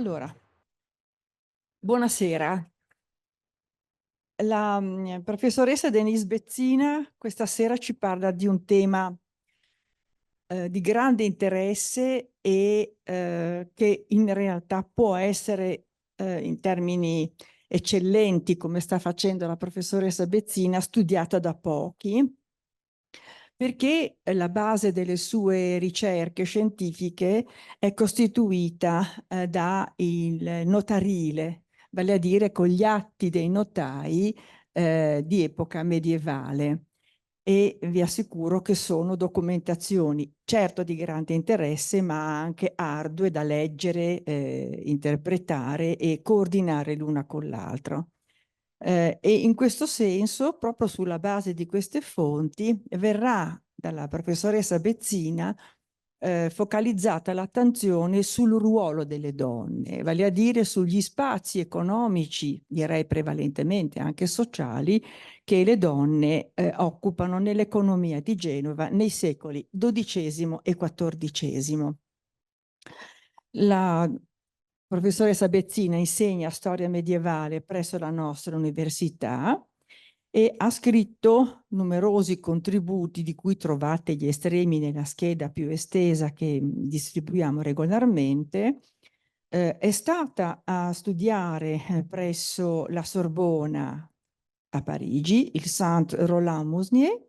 Allora, buonasera. La professoressa Denise Bezzina questa sera ci parla di un tema di grande interesse e che in realtà può essere in termini eccellenti, come sta facendo la professoressa Bezzina, studiata da pochi, perché la base delle sue ricerche scientifiche è costituita da il notarile, vale a dire con gli atti dei notai di epoca medievale. E vi assicuro che sono documentazioni certo di grande interesse, ma anche ardue da leggere, interpretare e coordinare l'una con l'altra. E in questo senso, proprio sulla base di queste fonti, verrà dalla professoressa Bezzina focalizzata l'attenzione sul ruolo delle donne, vale a dire sugli spazi economici, direi prevalentemente anche sociali, che le donne occupano nell'economia di Genova nei secoli XII e XIV. La professoressa Bezzina insegna storia medievale presso la nostra università e ha scritto numerosi contributi di cui trovate gli estremi nella scheda più estesa che distribuiamo regolarmente. È stata a studiare presso la Sorbona a Parigi, il Saint-Roland-Musnier,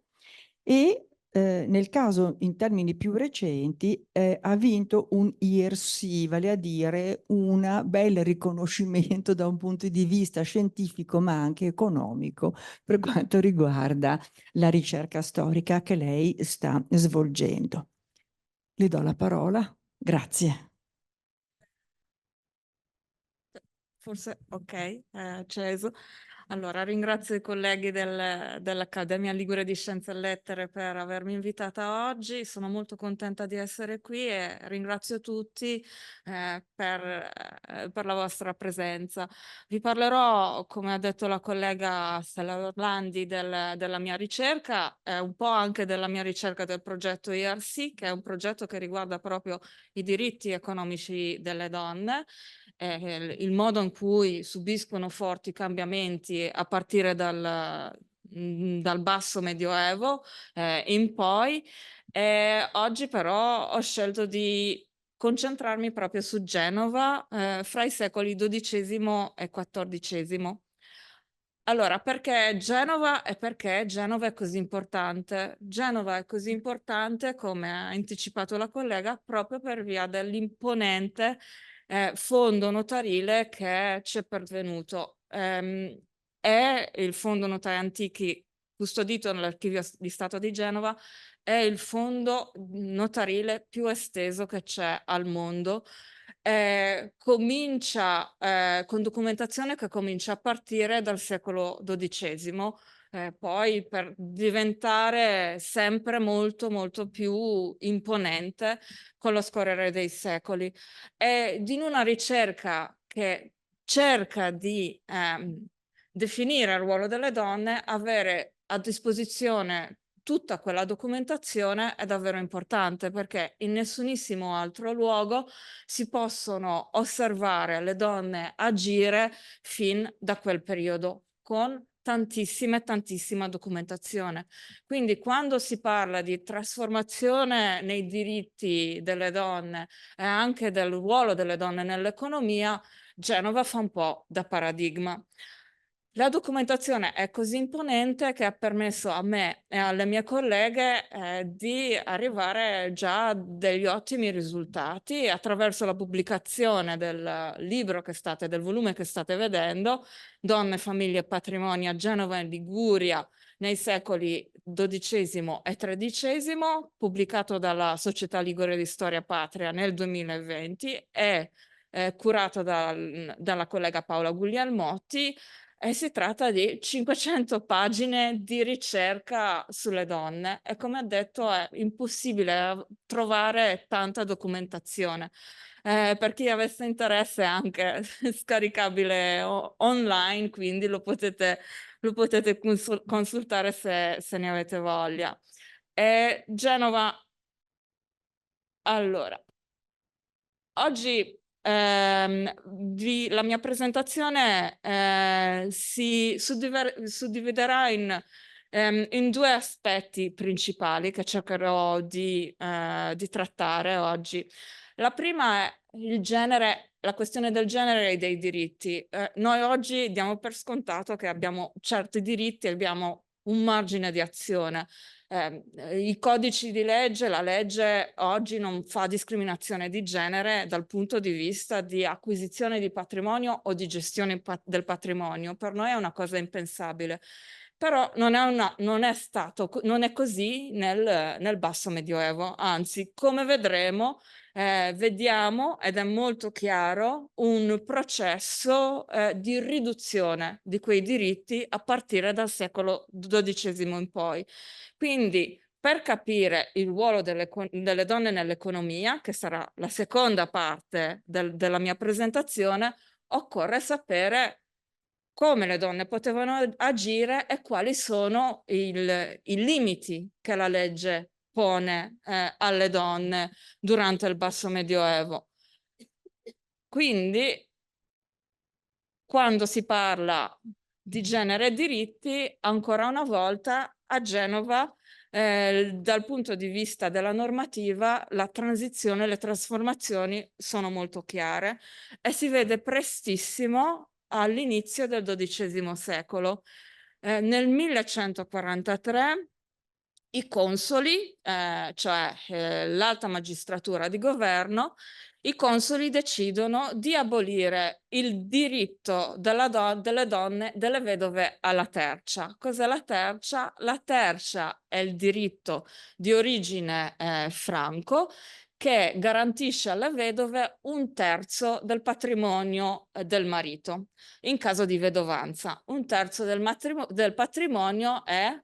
e nel caso in termini più recenti ha vinto un IRC, vale a dire un bel riconoscimento da un punto di vista scientifico ma anche economico per quanto riguarda la ricerca storica che lei sta svolgendo. Le do la parola. Grazie. Forse ok, è acceso. Allora, ringrazio i colleghi dell'Accademia Ligure di Scienze e Lettere per avermi invitata oggi. Sono molto contenta di essere qui e ringrazio tutti per la vostra presenza. Vi parlerò, come ha detto la collega Stella Orlandi, della mia ricerca, un po' anche della mia ricerca del progetto IRC, che è un progetto che riguarda proprio i diritti economici delle donne, il modo in cui subiscono forti cambiamenti a partire dal basso medioevo in poi. Oggi però ho scelto di concentrarmi proprio su Genova fra i secoli XII e XIV. Allora, perché Genova e perché Genova è così importante? Genova è così importante, come ha anticipato la collega, proprio per via dell'imponente fondo notarile che ci è pervenuto. È il fondo notai antichi custodito nell'Archivio di Stato di Genova, è il fondo notarile più esteso che c'è al mondo. Comincia con documentazione che comincia a partire dal secolo XII, poi per diventare sempre molto molto più imponente con lo scorrere dei secoli. Ed in una ricerca che cerca di definire il ruolo delle donne, avere a disposizione tutta quella documentazione è davvero importante, perché in nessunissimo altro luogo si possono osservare le donne agire fin da quel periodo con tantissima documentazione. Quindi quando si parla di trasformazione nei diritti delle donne e anche del ruolo delle donne nell'economia, Genova fa un po' da paradigma. La documentazione è così imponente che ha permesso a me e alle mie colleghe di arrivare già a degli ottimi risultati attraverso la pubblicazione del libro del volume che state vedendo, Donne, Famiglie e Patrimoni a Genova e Liguria nei secoli XII e XIII, pubblicato dalla Società Ligure di Storia Patria nel 2020 e curato dalla collega Paola Guglielmotti. E si tratta di 500 pagine di ricerca sulle donne e, come ha detto, è impossibile trovare tanta documentazione. Per chi avesse interesse è anche scaricabile online, quindi lo potete consultare se ne avete voglia. Genova, allora, oggi la mia presentazione si suddividerà in due aspetti principali che cercherò di trattare oggi. La prima è il genere, la questione del genere e dei diritti. Noi oggi diamo per scontato che abbiamo certi diritti e abbiamo un margine di azione. I codici di legge, la legge oggi non fa discriminazione di genere dal punto di vista di acquisizione di patrimonio o di gestione del patrimonio. Per noi è una cosa impensabile. Però non è così nel basso medioevo, anzi, come vedremo, vediamo, ed è molto chiaro, un processo di riduzione di quei diritti a partire dal secolo XII in poi. Quindi, per capire il ruolo delle donne nell'economia, che sarà la seconda parte della mia presentazione, occorre sapere come le donne potevano agire e quali sono i limiti che la legge pone alle donne durante il basso medioevo. Quindi, quando si parla di genere e diritti, ancora una volta a Genova, dal punto di vista della normativa, la transizione, le trasformazioni sono molto chiare e si vede prestissimo all'inizio del XII secolo. Nel 1143 i consoli, cioè l'alta magistratura di governo, i consoli decidono di abolire il diritto delle donne, delle vedove alla tercia. Cos'è la tercia? La tercia è il diritto di origine franco che garantisce alle vedove un terzo del patrimonio del marito in caso di vedovanza. Un terzo del patrimonio è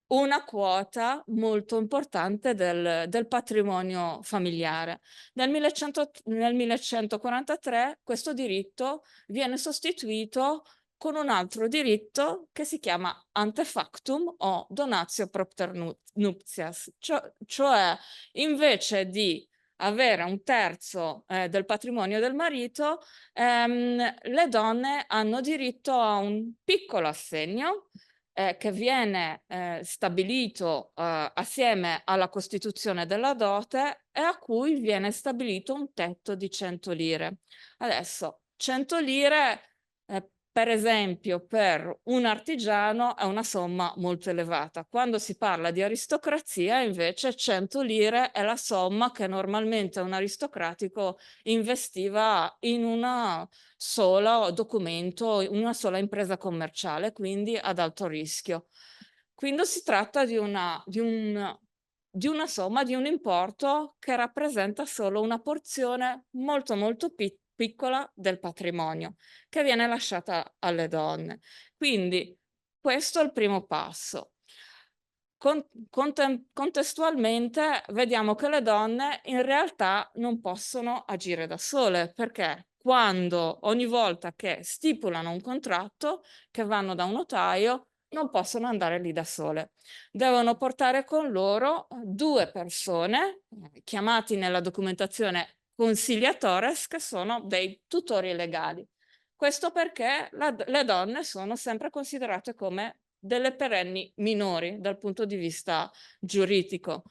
una quota molto importante del patrimonio familiare. Nel 1143 questo diritto viene sostituito con un altro diritto che si chiama antefactum o donatio propter nuptias, cioè invece di avere un terzo del patrimonio del marito, le donne hanno diritto a un piccolo assegno che viene stabilito assieme alla costituzione della dote e a cui viene stabilito un tetto di 100 lire. Adesso, 100 lire, per esempio, per un artigiano è una somma molto elevata. Quando si parla di aristocrazia, invece, 100 lire è la somma che normalmente un aristocratico investiva in una solo documento, una sola impresa commerciale, quindi ad alto rischio. Quindi si tratta di una somma, di un importo che rappresenta solo una porzione molto molto piccola del patrimonio che viene lasciata alle donne. Quindi questo è il primo passo. Contestualmente vediamo che le donne in realtà non possono agire da sole, perché ogni volta che stipulano un contratto, che vanno da un notaio, non possono andare lì da sole. Devono portare con loro due persone, chiamati nella documentazione conciliatores, che sono dei tutori legali. Questo perché le donne sono sempre considerate come delle perenni minori dal punto di vista giuridico.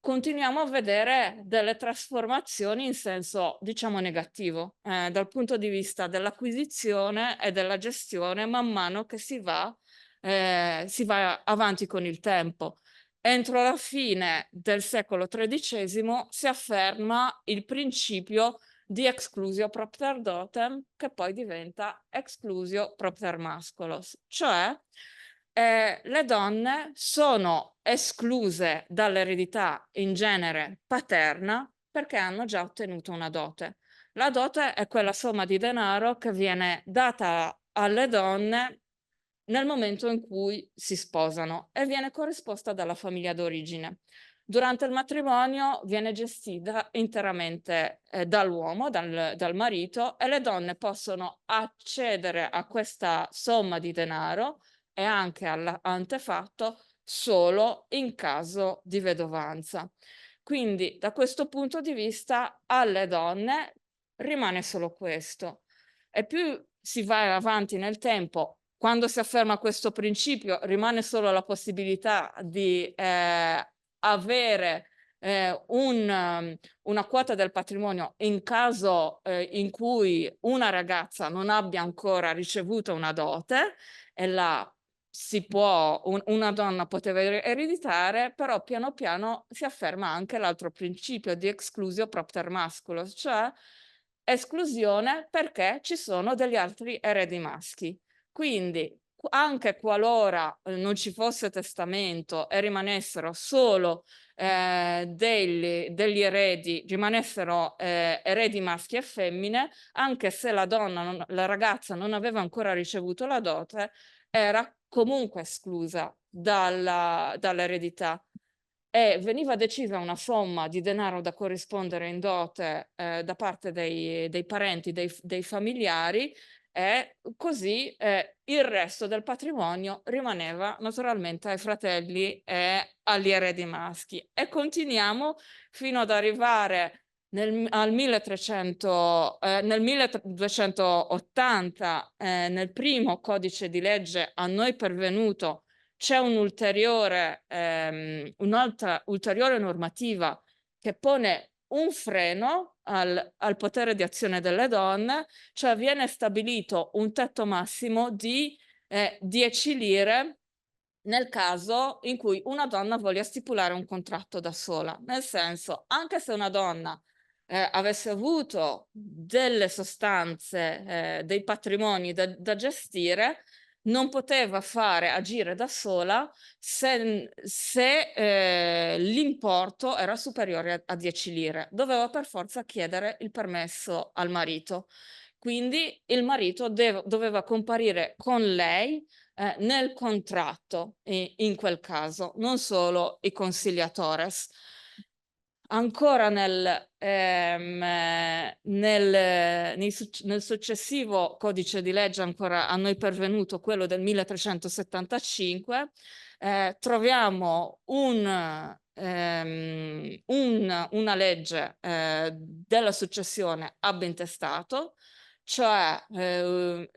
Continuiamo a vedere delle trasformazioni in senso, diciamo, negativo, dal punto di vista dell'acquisizione e della gestione man mano che si va avanti con il tempo. Entro la fine del secolo XIII si afferma il principio di exclusio propter dotem, che poi diventa exclusio propter masculos, cioè le donne sono escluse dall'eredità in genere paterna perché hanno già ottenuto una dote. La dote è quella somma di denaro che viene data alle donne nel momento in cui si sposano e viene corrisposta dalla famiglia d'origine. Durante il matrimonio viene gestita interamente dall'uomo, dal marito, e le donne possono accedere a questa somma di denaro e anche all'antefatto solo in caso di vedovanza. Quindi, da questo punto di vista, alle donne rimane solo questo. E più si va avanti nel tempo, quando si afferma questo principio, rimane solo la possibilità di avere una quota del patrimonio in caso in cui una ragazza non abbia ancora ricevuto una dote, e là una donna poteva ereditare, però piano piano si afferma anche l'altro principio di exclusio propter masculo, cioè esclusione perché ci sono degli altri eredi maschi. Quindi anche qualora non ci fosse testamento e rimanessero solo degli eredi, rimanessero eredi maschi e femmine, anche se la ragazza non aveva ancora ricevuto la dote, era comunque esclusa dall'eredità, e veniva decisa una somma di denaro da corrispondere in dote da parte dei parenti, dei familiari, e così il resto del patrimonio rimaneva naturalmente ai fratelli e agli eredi maschi. E continuiamo fino ad arrivare nel 1280, nel primo codice di legge a noi pervenuto, c'è un'altra ulteriore normativa che pone un freno al potere di azione delle donne, cioè viene stabilito un tetto massimo di 10 lire nel caso in cui una donna voglia stipulare un contratto da sola. Nel senso, anche se una donna avesse avuto delle sostanze, dei patrimoni da gestire, non poteva fare agire da sola se l'importo era superiore a 10 lire. Doveva per forza chiedere il permesso al marito. Quindi il marito doveva comparire con lei nel contratto in quel caso, non solo i conciliatores. Ancora nel successivo codice di legge, ancora a noi pervenuto, quello del 1375, troviamo una legge della successione ab intestato, cioè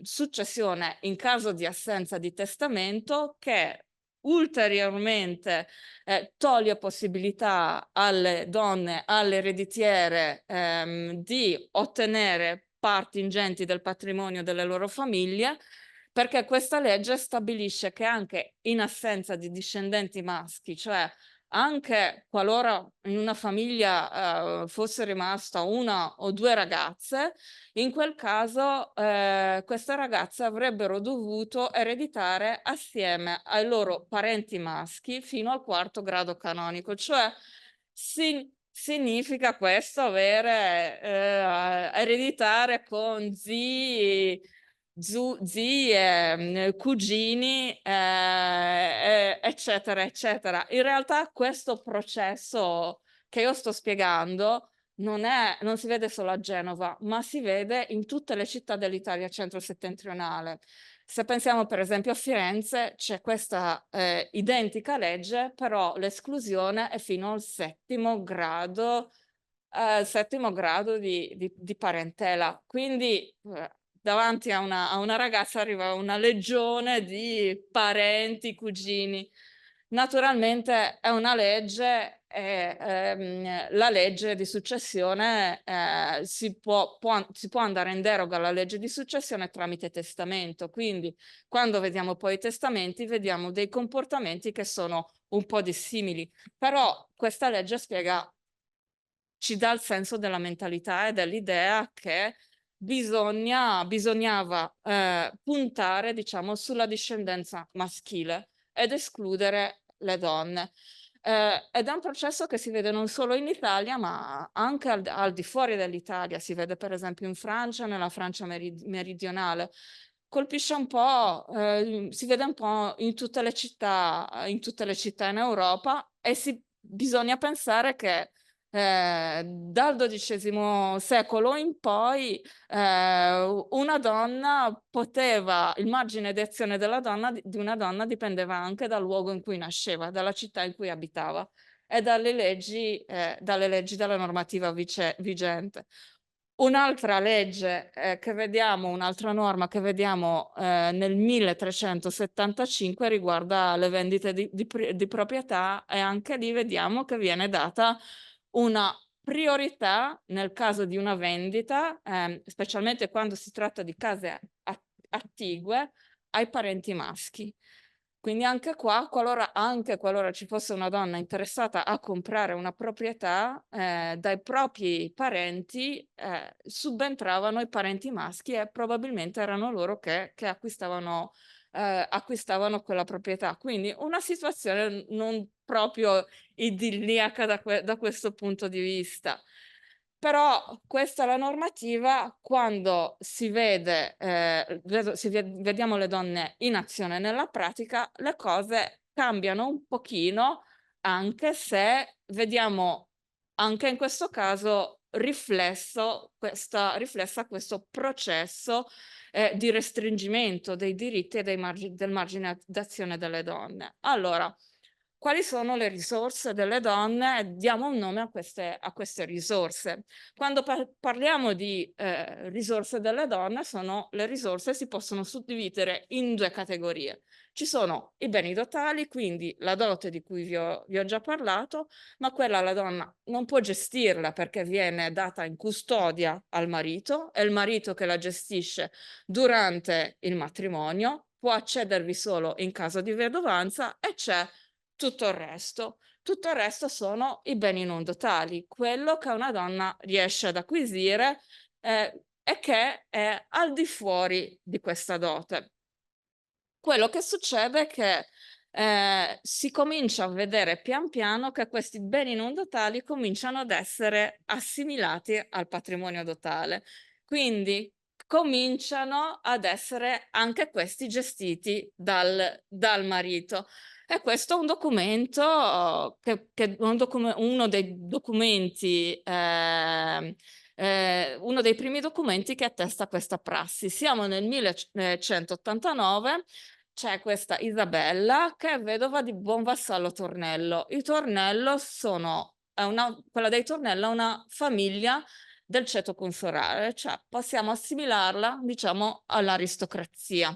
successione in caso di assenza di testamento, che ulteriormente toglie possibilità alle donne, alle ereditiere, di ottenere parti ingenti del patrimonio delle loro famiglie, perché questa legge stabilisce che anche in assenza di discendenti maschi, cioè anche qualora in una famiglia fosse rimasta una o due ragazze, in quel caso queste ragazze avrebbero dovuto ereditare assieme ai loro parenti maschi fino al quarto grado canonico, cioè significa questo avere ereditare con zii, zie, cugini, eccetera, eccetera. In realtà questo processo che io sto spiegando non si vede solo a Genova, ma si vede in tutte le città dell'Italia centro-settentrionale. Se pensiamo per esempio a Firenze, c'è questa identica legge, però l'esclusione è fino al settimo grado di parentela. Quindi davanti a una ragazza arriva una legione di parenti, cugini. Naturalmente è una legge, la legge di successione si può andare in deroga alla legge di successione tramite testamento. Quindi quando vediamo poi i testamenti vediamo dei comportamenti che sono un po' dissimili, però questa legge ci dà il senso della mentalità e dell'idea che bisognava puntare, diciamo, sulla discendenza maschile ed escludere le donne. Ed è un processo che si vede non solo in Italia, ma anche al di fuori dell'Italia. Si vede per esempio in Francia, nella Francia meridionale. Colpisce un po', si vede un po' in tutte le città in Europa, e bisogna pensare che dal XII secolo in poi una donna il margine di azione di una donna dipendeva anche dal luogo in cui nasceva, dalla città in cui abitava e dalle leggi dalla normativa vigente. Un'altra legge che vediamo, un'altra norma che vediamo nel 1375 riguarda le vendite di proprietà, e anche lì vediamo che viene data una priorità nel caso di una vendita, specialmente quando si tratta di case attigue, ai parenti maschi. Quindi anche qua, qualora ci fosse una donna interessata a comprare una proprietà, dai propri parenti subentravano i parenti maschi, e probabilmente erano loro che acquistavano quella proprietà. Quindi una situazione non proprio idilliaca da questo punto di vista. Però questa è la normativa. Quando si vede, vediamo le donne in azione nella pratica, le cose cambiano un pochino, anche se vediamo anche in questo caso riflessa questo processo di restringimento dei diritti e del margine d'azione delle donne. Allora, quali sono le risorse delle donne? Diamo un nome a queste risorse. Quando parliamo di risorse delle donne, le risorse si possono suddividere in due categorie. Ci sono i beni totali, quindi la dote di cui vi ho già parlato, ma quella la donna non può gestirla perché viene data in custodia al marito, è il marito che la gestisce durante il matrimonio, può accedervi solo in caso di vedovanza, e c'è tutto il resto. Tutto il resto sono i beni non totali, quello che una donna riesce ad acquisire e che è al di fuori di questa dote. Quello che succede è che si comincia a vedere pian piano che questi beni non totali cominciano ad essere assimilati al patrimonio totale. Quindi cominciano ad essere anche questi gestiti dal marito. E questo è un documento uno dei documenti uno dei primi documenti che attesta questa prassi. Siamo nel 1189, c'è questa Isabella che è vedova di Buonvassallo Tornello. I Tornello quella dei Tornello è una famiglia del ceto consorale, cioè possiamo assimilarla, diciamo, all'aristocrazia.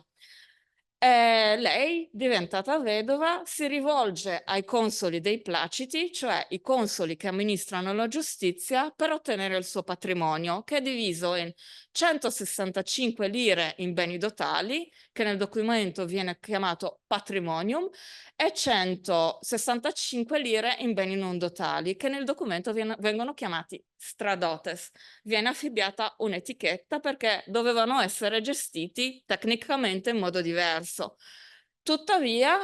Lei, diventata vedova, si rivolge ai consoli dei Placiti, cioè i consoli che amministrano la giustizia, per ottenere il suo patrimonio, che è diviso in 165 lire in beni totali, che nel documento viene chiamato patrimonium, e 165 lire in beni non totali, che nel documento vengono chiamati stradotes. Viene affibbiata un'etichetta perché dovevano essere gestiti tecnicamente in modo diverso. Tuttavia,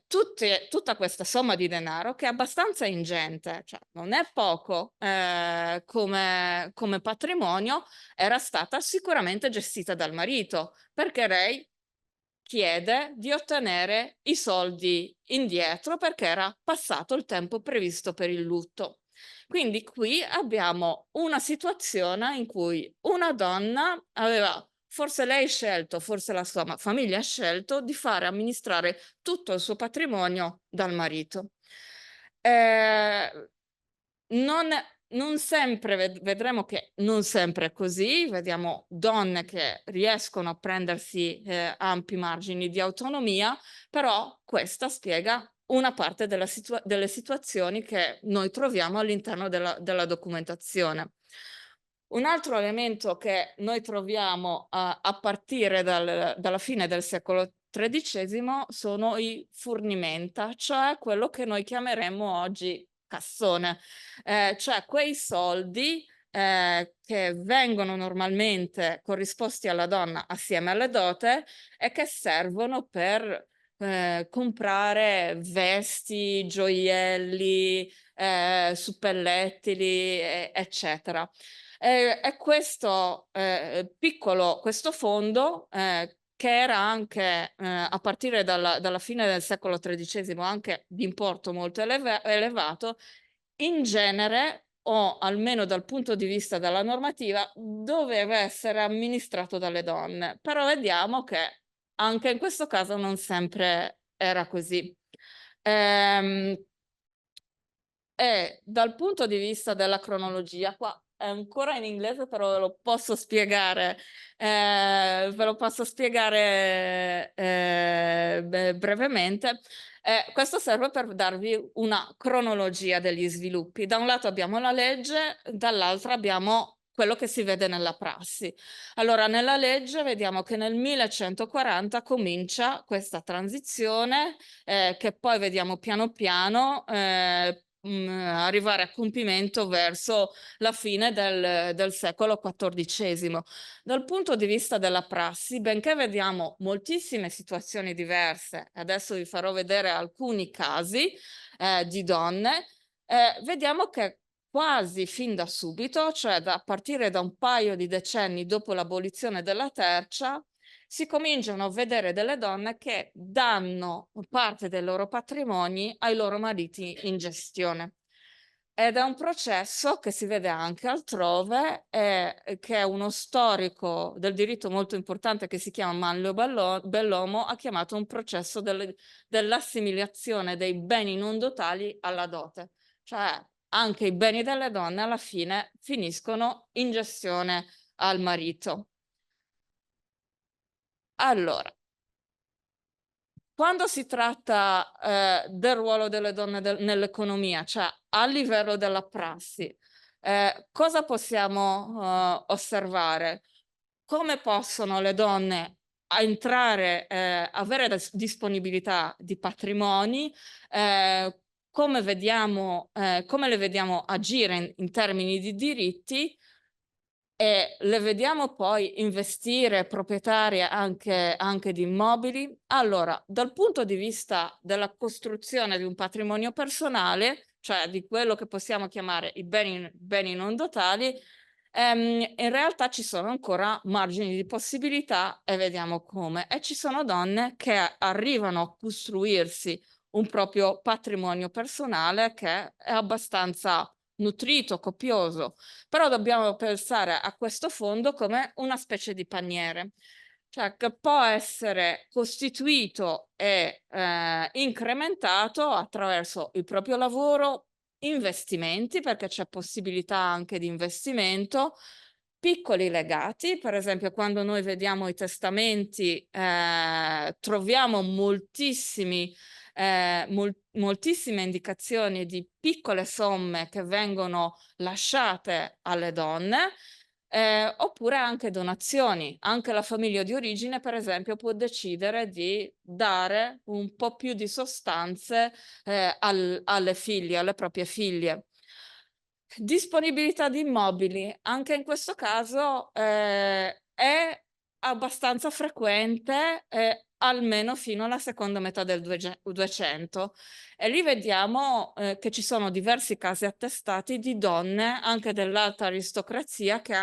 tutta questa somma di denaro, che è abbastanza ingente, cioè non è poco come patrimonio, era stata sicuramente gestita dal marito, perché lei chiede di ottenere i soldi indietro perché era passato il tempo previsto per il lutto. Quindi qui abbiamo una situazione in cui una donna aveva, forse lei scelto, forse la sua famiglia ha scelto, di fare amministrare tutto il suo patrimonio dal marito. Non, non sempre vedremo che non sempre è così, vediamo donne che riescono a prendersi ampi margini di autonomia, però questa spiega una parte delle situazioni che noi troviamo all'interno della documentazione. Un altro elemento che noi troviamo a partire dalla fine del secolo XIII sono i furnimenta, cioè quello che noi chiameremmo oggi cassone, cioè quei soldi che vengono normalmente corrisposti alla donna assieme alle dote e che servono per comprare vesti, gioielli, suppellettili, eccetera. E questo questo fondo, che era anche a partire dalla fine del secolo XIII anche di importo molto elevato, in genere, o almeno dal punto di vista della normativa, doveva essere amministrato dalle donne. Però vediamo che anche in questo caso non sempre era così. Ehm, è dal punto di vista della cronologia, qua è ancora in inglese, però ve lo posso spiegare, brevemente. Questo serve per darvi una cronologia degli sviluppi. Da un lato abbiamo la legge, dall'altro abbiamo quello che si vede nella prassi. Allora, nella legge vediamo che nel 1140 comincia questa transizione, che poi vediamo piano piano arrivare a compimento verso la fine del secolo XIV. Dal punto di vista della prassi, benché vediamo moltissime situazioni diverse, adesso vi farò vedere alcuni casi di donne, vediamo che quasi fin da subito, cioè a partire da un paio di decenni dopo l'abolizione della tercia, si cominciano a vedere delle donne che danno parte dei loro patrimoni ai loro mariti in gestione. Ed è un processo che si vede anche altrove, che è uno storico del diritto molto importante che si chiama Manlio Bellomo, ha chiamato un processo dell'assimilazione dei beni non dotali alla dote. Cioè anche i beni delle donne alla fine finiscono in gestione al marito. Allora, quando si tratta del ruolo delle donne nell'economia, cioè a livello della prassi, cosa possiamo osservare? Come possono le donne entrare, avere disponibilità di patrimoni, come le vediamo agire in termini di diritti, e le vediamo poi investire proprietarie anche di immobili. Allora, dal punto di vista della costruzione di un patrimonio personale, cioè di quello che possiamo chiamare i beni non dotali, in realtà ci sono ancora margini di possibilità e vediamo come. E ci sono donne che arrivano a costruirsi un proprio patrimonio personale che è abbastanza nutrito, copioso, però dobbiamo pensare a questo fondo come una specie di paniere, cioè che può essere costituito e incrementato attraverso il proprio lavoro, investimenti, perché c'è possibilità anche di investimento, piccoli legati, per esempio quando noi vediamo i testamenti troviamo moltissime indicazioni di piccole somme che vengono lasciate alle donne, oppure anche donazioni. Anche la famiglia di origine, per esempio, può decidere di dare un po' più di sostanze alle figlie, alle proprie figlie. Disponibilità di immobili, anche in questo caso è abbastanza frequente, almeno fino alla seconda metà del 200. E lì vediamo che ci sono diversi casi attestati di donne, anche dell'alta aristocrazia, che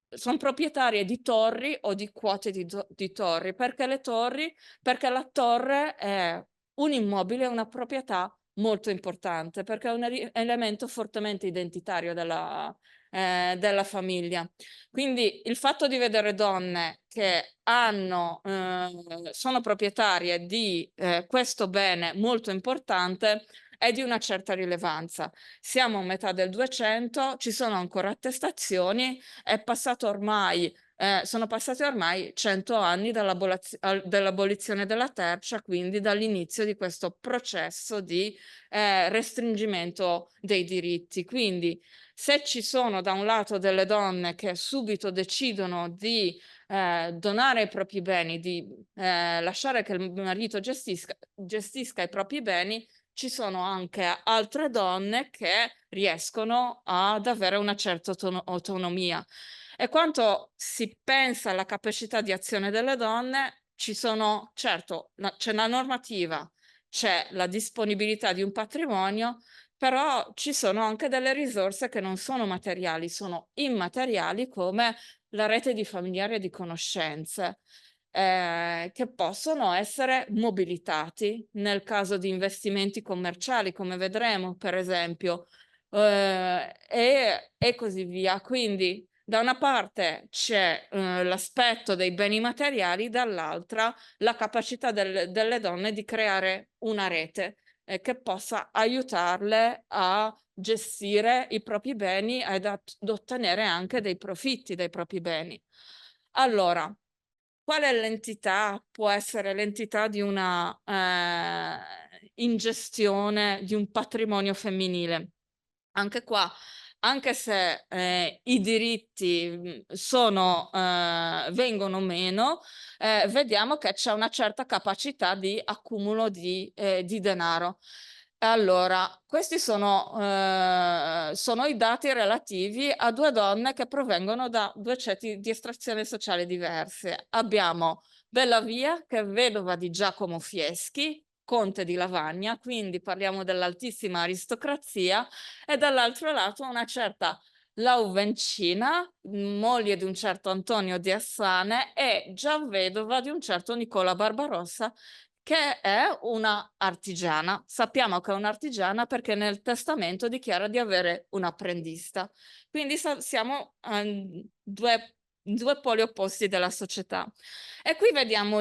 sono proprietarie di torri o di quote di torri. Perché le torri? Perché la torre è un immobile, una proprietà molto importante, perché è un elemento fortemente identitario della famiglia. Quindi il fatto di vedere donne che sono proprietarie di questo bene molto importante è di una certa rilevanza. Siamo a metà del 200, ci sono ancora attestazioni, sono passati ormai 100 anni dall'abolizione della tercia, quindi dall'inizio di questo processo di restringimento dei diritti. Quindi se ci sono da un lato delle donne che subito decidono di donare i propri beni, di lasciare che il marito gestisca i propri beni, ci sono anche altre donne che riescono ad avere una certa autonomia. E quanto si pensa alla capacità di azione delle donne, certo, c'è la normativa, c'è la disponibilità di un patrimonio, però ci sono anche delle risorse che non sono materiali, sono immateriali, come la rete di familiari e di conoscenze, che possono essere mobilitati nel caso di investimenti commerciali, come vedremo, per esempio, e così via. Quindi da una parte c'è l'aspetto dei beni materiali, dall'altra la capacità delle donne di creare una rete che possa aiutarle a gestire i propri beni ed ad ottenere anche dei profitti dai propri beni. Allora, qual è l'entità? Può essere l'entità di una ingestione di un patrimonio femminile. Anche qua, anche se i diritti vengono meno, vediamo che c'è una certa capacità di accumulo di denaro. Allora, questi sono i dati relativi a due donne che provengono da due ceti di estrazione sociale diverse. Abbiamo Bellavia, che è vedova di Giacomo Fieschi, conte di Lavagna, quindi parliamo dell'altissima aristocrazia, e dall'altro lato una certa Lauvencina, moglie di un certo Antonio di Assane e già vedova di un certo Nicola Barbarossa, che è una artigiana. Sappiamo che è un'artigiana perché nel testamento dichiara di avere un apprendista. Quindi siamo due poli opposti della società. E qui vediamo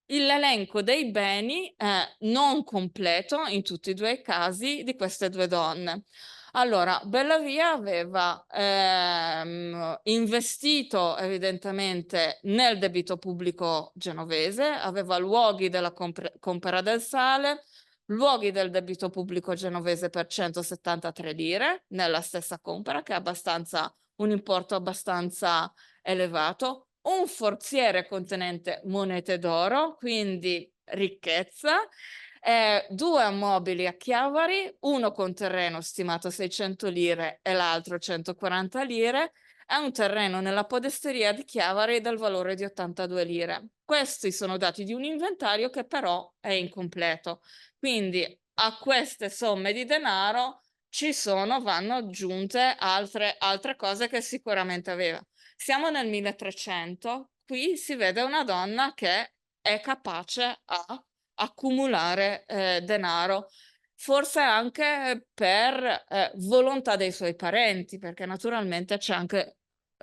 l'elenco dei beni non completo in tutti e due i casi di queste due donne. Allora, Bellavia aveva investito evidentemente nel debito pubblico genovese, aveva luoghi della compera del sale, luoghi del debito pubblico genovese per 173 lire nella stessa compera, che è un importo abbastanza elevato, un forziere contenente monete d'oro, quindi ricchezza, due immobili a Chiavari, uno con terreno stimato 600 lire e l'altro 140 lire, e un terreno nella podesteria di Chiavari del valore di 82 lire. Questi sono dati di un inventario che però è incompleto. Quindi a queste somme di denaro vanno aggiunte altre cose che sicuramente aveva. Siamo nel 1300, qui si vede una donna che è capace a accumulare denaro, forse anche per volontà dei suoi parenti, perché naturalmente c'è anche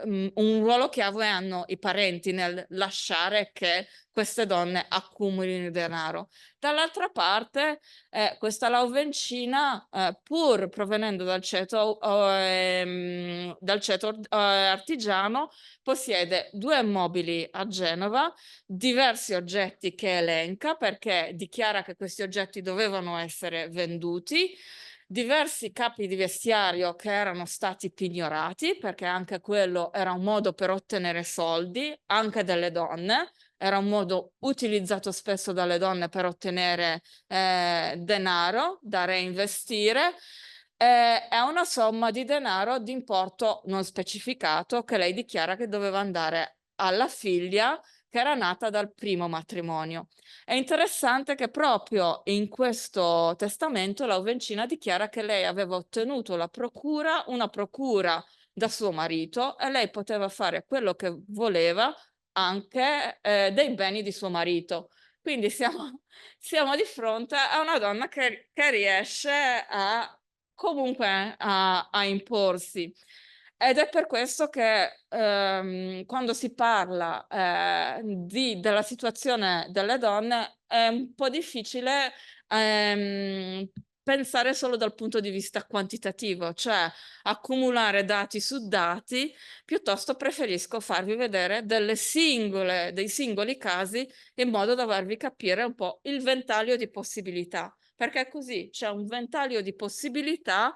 un ruolo chiave hanno i parenti nel lasciare che queste donne accumulino denaro. Dall'altra parte, questa Lauvencina, pur provenendo dal ceto artigiano, possiede due immobili a Genova, diversi oggetti che elenca perché dichiara che questi oggetti dovevano essere venduti, diversi capi di vestiario che erano stati pignorati, perché anche quello era un modo per ottenere soldi, anche delle donne, era un modo utilizzato spesso dalle donne per ottenere denaro da reinvestire. È una somma di denaro di importo non specificato che lei dichiara che doveva andare alla figlia che era nata dal primo matrimonio. È interessante che proprio in questo testamento Lauvencina dichiara che lei aveva ottenuto una procura da suo marito e lei poteva fare quello che voleva anche dei beni di suo marito. Quindi siamo di fronte a una donna che riesce comunque a imporsi. Ed è per questo che quando si parla della situazione delle donne è un po' difficile pensare solo dal punto di vista quantitativo, cioè accumulare dati su dati, piuttosto preferisco farvi vedere dei singoli casi in modo da farvi capire un po' il ventaglio di possibilità, perché così c'è un ventaglio di possibilità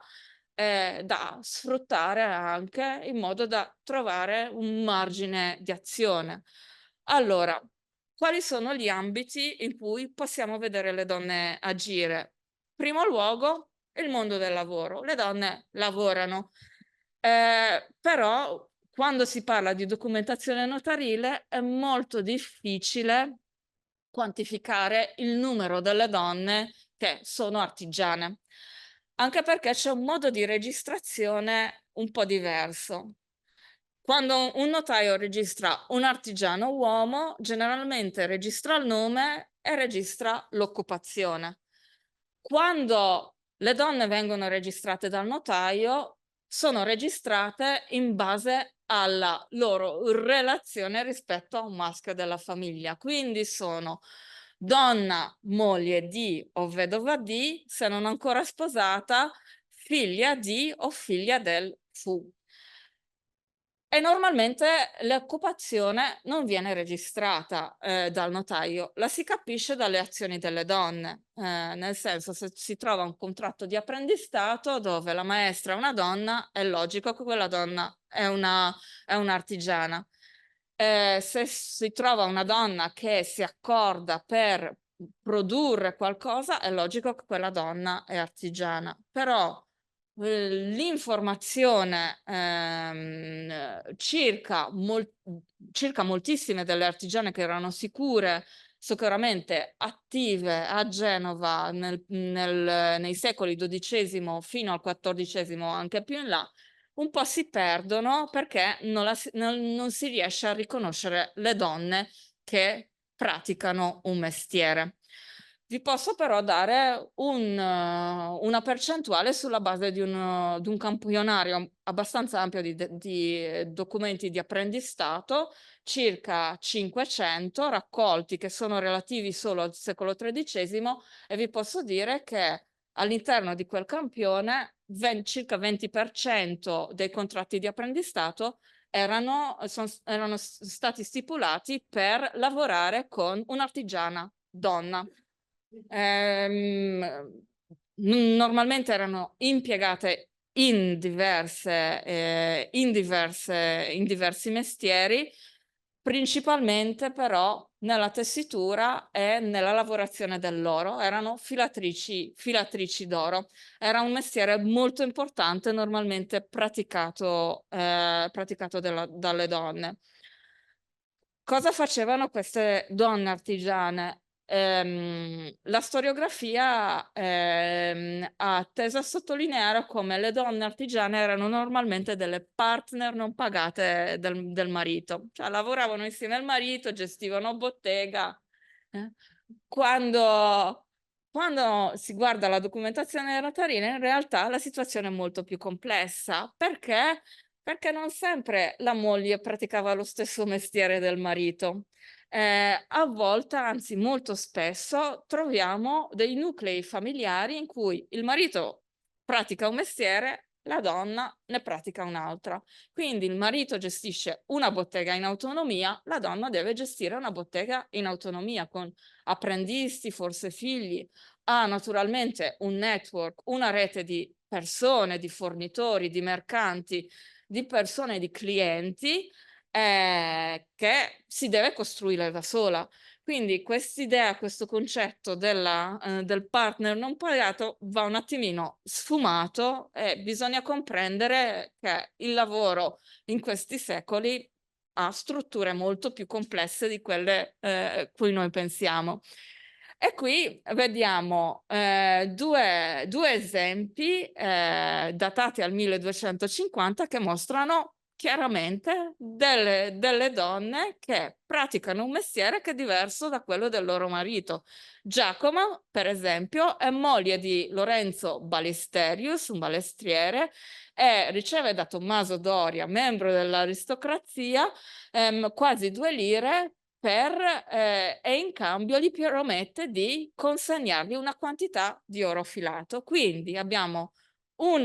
da sfruttare anche in modo da trovare un margine di azione. Allora, quali sono gli ambiti in cui possiamo vedere le donne agire? Primo luogo, il mondo del lavoro. Le donne lavorano, però quando si parla di documentazione notarile è molto difficile quantificare il numero delle donne che sono artigiane, anche perché c'è un modo di registrazione un po' diverso. Quando un notaio registra un artigiano uomo, generalmente registra il nome e registra l'occupazione. Quando le donne vengono registrate dal notaio, sono registrate in base alla loro relazione rispetto a un maschio della famiglia. Quindi sono donna, moglie di o vedova di, se non ancora sposata, figlia di o figlia del fu. E normalmente l'occupazione non viene registrata dal notaio, la si capisce dalle azioni delle donne, nel senso, se si trova un contratto di apprendistato dove la maestra è una donna, è logico che quella donna è un'artigiana. Se si trova una donna che si accorda per produrre qualcosa, è logico che quella donna è artigiana. Però l'informazione circa moltissime delle artigiane che erano sicuramente attive a Genova nei secoli XII fino al XIV, anche più in là, un po' si perdono perché non si riesce a riconoscere le donne che praticano un mestiere. Vi posso però dare una percentuale sulla base di un campionario abbastanza ampio di documenti di apprendistato, circa 500 raccolti che sono relativi solo al secolo XIII, e vi posso dire che all'interno di quel campione circa 20% dei contratti di apprendistato erano stati stipulati per lavorare con un'artigiana donna. Normalmente erano impiegate in diversi mestieri, principalmente però nella tessitura e nella lavorazione dell'oro. Erano filatrici d'oro. Era un mestiere molto importante, normalmente praticato dalle donne. Cosa facevano queste donne artigiane? La storiografia ha teso a sottolineare come le donne artigiane erano normalmente delle partner non pagate del marito, cioè lavoravano insieme al marito, gestivano bottega. Quando si guarda la documentazione notarina, in realtà la situazione è molto più complessa. Perché? Perché non sempre la moglie praticava lo stesso mestiere del marito. A volte, anzi molto spesso, troviamo dei nuclei familiari in cui il marito pratica un mestiere, la donna ne pratica un'altra. Quindi il marito gestisce una bottega in autonomia, la donna deve gestire una bottega in autonomia con apprendisti, forse figli. Ha naturalmente un network, una rete di persone, di fornitori, di mercanti, di persone, di clienti che si deve costruire da sola. Quindi quest'idea, questo concetto del partner non pagato va un attimino sfumato, e bisogna comprendere che il lavoro in questi secoli ha strutture molto più complesse di quelle cui noi pensiamo. E qui vediamo due esempi datati al 1250 che mostrano chiaramente delle donne che praticano un mestiere che è diverso da quello del loro marito. Giacomo, per esempio, è moglie di Lorenzo Balisterius, un balestriere, e riceve da Tommaso Doria, membro dell'aristocrazia, quasi 2 lire e in cambio gli promette di consegnargli una quantità di oro filato. Quindi abbiamo un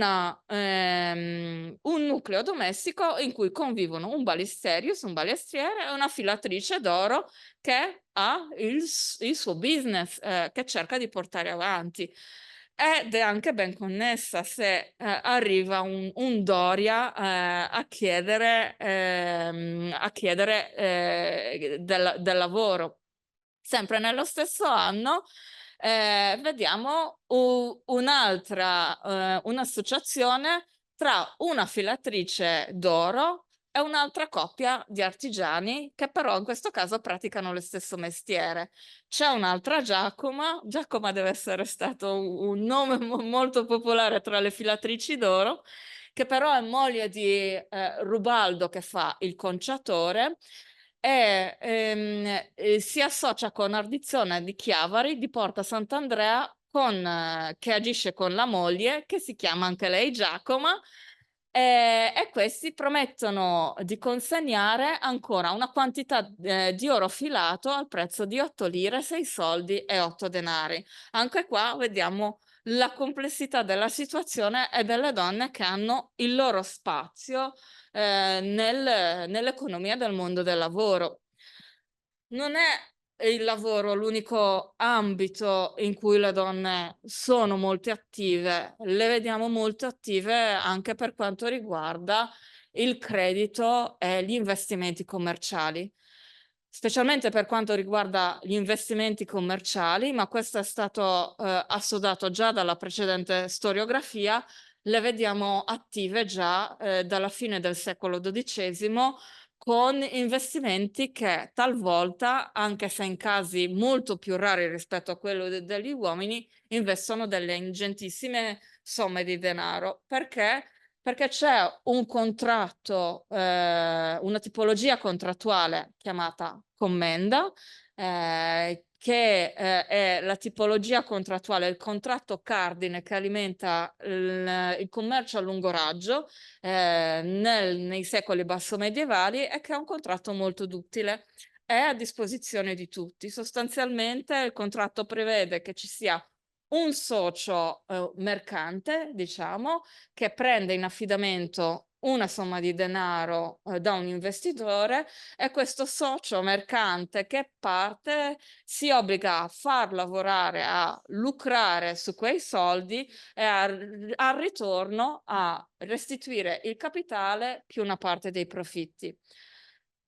nucleo domestico in cui convivono un balisterius, un balestriere, e una filatrice d'oro che ha il suo business che cerca di portare avanti. Ed è anche ben connessa se arriva un Doria a chiedere del lavoro. Sempre nello stesso anno vediamo un'associazione tra una filatrice d'oro e un'altra coppia di artigiani che però in questo caso praticano lo stesso mestiere. C'è un'altra Giacoma deve essere stato un nome molto popolare tra le filatrici d'oro, che però è moglie di Rubaldo, che fa il conciatore, e si associa con Ardizione di Chiavari di Porta Sant'Andrea che agisce con la moglie, che si chiama anche lei Giacoma, E questi promettono di consegnare ancora una quantità di oro filato al prezzo di 8 lire, 6 soldi e 8 denari. Anche qua vediamo la complessità della situazione e delle donne che hanno il loro spazio nell'economia del mondo del lavoro. Non è il lavoro l'unico ambito in cui le donne sono molto attive, le vediamo molto attive anche per quanto riguarda il credito e gli investimenti commerciali. Specialmente per quanto riguarda gli investimenti commerciali, ma questo è stato assodato già dalla precedente storiografia, le vediamo attive già dalla fine del secolo XII con investimenti che talvolta, anche se in casi molto più rari rispetto a quello degli uomini, investono delle ingentissime somme di denaro. Perché? Perché c'è un contratto, una tipologia contrattuale chiamata commenda, che è la tipologia contrattuale, il contratto cardine che alimenta il commercio a lungo raggio nei secoli basso-medievali e che è un contratto molto duttile. È a disposizione di tutti. Sostanzialmente il contratto prevede che ci sia un socio mercante, diciamo, che prende in affidamento una somma di denaro da un investitore e questo socio mercante che parte si obbliga a far lavorare, a lucrare su quei soldi e al ritorno a restituire il capitale più una parte dei profitti.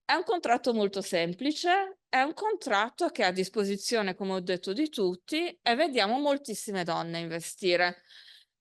È un contratto molto semplice, è un contratto che è a disposizione, come ho detto, di tutti e vediamo moltissime donne investire.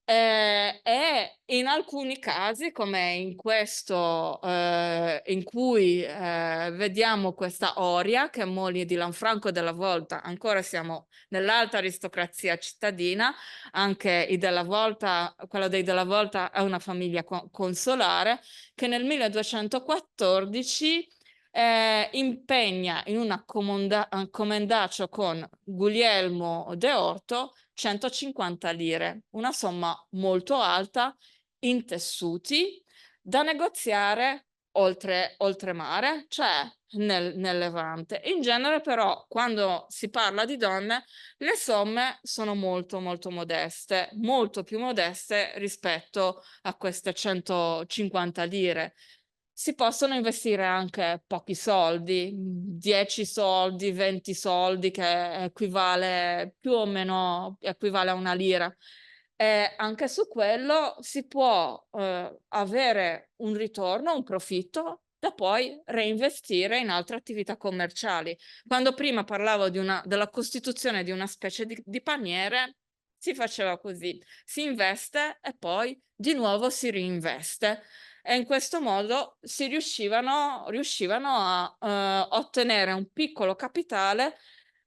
E in alcuni casi, come in questo, in cui vediamo questa Oria, che è moglie di Lanfranco della Volta, ancora siamo nell'alta aristocrazia cittadina, anche i Della Volta, quella dei Della Volta è una famiglia consolare, che nel 1214 impegna in una commendacio con Guglielmo de Orto 150 lire, una somma molto alta in tessuti da negoziare oltremare, cioè nel Levante. In genere però quando si parla di donne le somme sono molto molto modeste, molto più modeste rispetto a queste 150 lire. Si possono investire anche pochi soldi, 10 soldi, 20 soldi, che equivale più o meno equivale a una lira. Anche su quello si può avere un ritorno, un profitto da poi reinvestire in altre attività commerciali. Quando prima parlavo della costituzione di una specie di paniere, si faceva così, si investe e poi di nuovo si reinveste e in questo modo si riuscivano a ottenere un piccolo capitale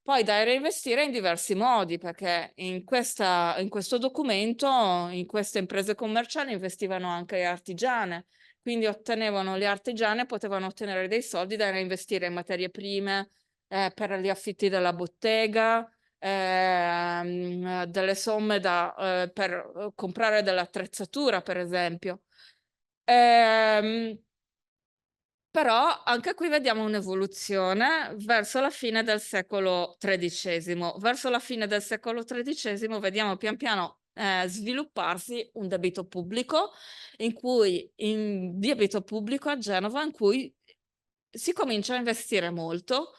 poi da reinvestire in diversi modi, perché in questo documento, in queste imprese commerciali investivano anche le artigiane, quindi le artigiane potevano ottenere dei soldi da reinvestire in materie prime per gli affitti della bottega, delle somme per comprare dell'attrezzatura, per esempio. Però anche qui vediamo un'evoluzione verso la fine del secolo XIII. Verso la fine del secolo XIII vediamo pian piano svilupparsi un debito pubblico, debito pubblico a Genova, in cui si comincia a investire molto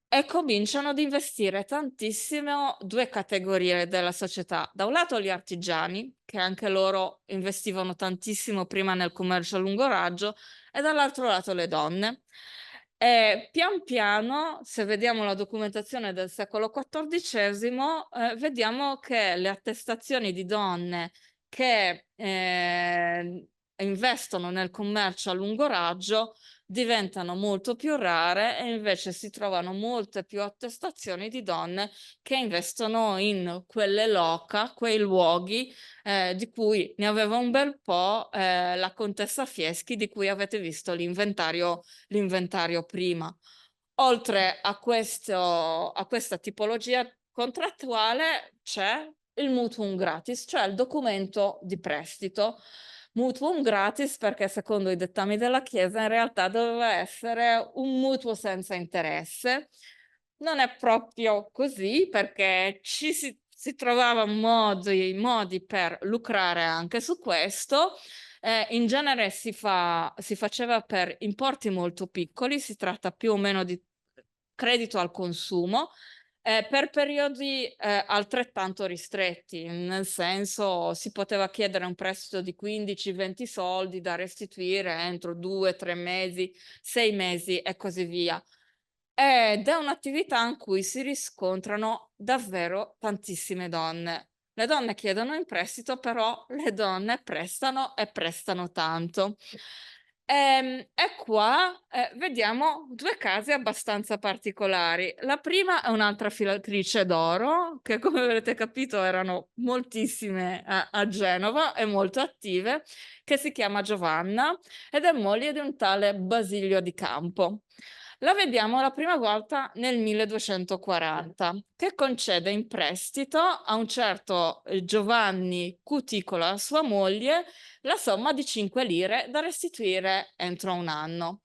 e cominciano ad investire tantissimo due categorie della società. Da un lato gli artigiani, che anche loro investivano tantissimo prima nel commercio a lungo raggio, e dall'altro lato le donne. E pian piano, se vediamo la documentazione del secolo XIV, vediamo che le attestazioni di donne che investono nel commercio a lungo raggio diventano molto più rare e invece si trovano molte più attestazioni di donne che investono in quelle loca, quei luoghi di cui ne aveva un bel po' la contessa Fieschi, di cui avete visto l'inventario prima. Oltre a questa tipologia contrattuale c'è il mutuum gratis, cioè il documento di prestito. mutuum gratis perché secondo i dettami della Chiesa in realtà doveva essere un mutuo senza interesse. Non è proprio così perché si trovavano modi per lucrare anche su questo. In genere si faceva per importi molto piccoli, si tratta più o meno di credito al consumo, per periodi altrettanto ristretti, nel senso si poteva chiedere un prestito di 15-20 soldi da restituire entro 2-3 mesi, 6 mesi e così via. Ed è un'attività in cui si riscontrano davvero tantissime donne. Le donne chiedono in prestito, però le donne prestano e prestano tanto. E qua vediamo due casi abbastanza particolari. La prima è un'altra filatrice d'oro, che come avrete capito erano moltissime a Genova e molto attive, che si chiama Giovanna ed è moglie di un tale Basilio di Campo. La vediamo la prima volta nel 1240, che concede in prestito a un certo Giovanni Cuticola, sua moglie, la somma di 5 lire da restituire entro un anno.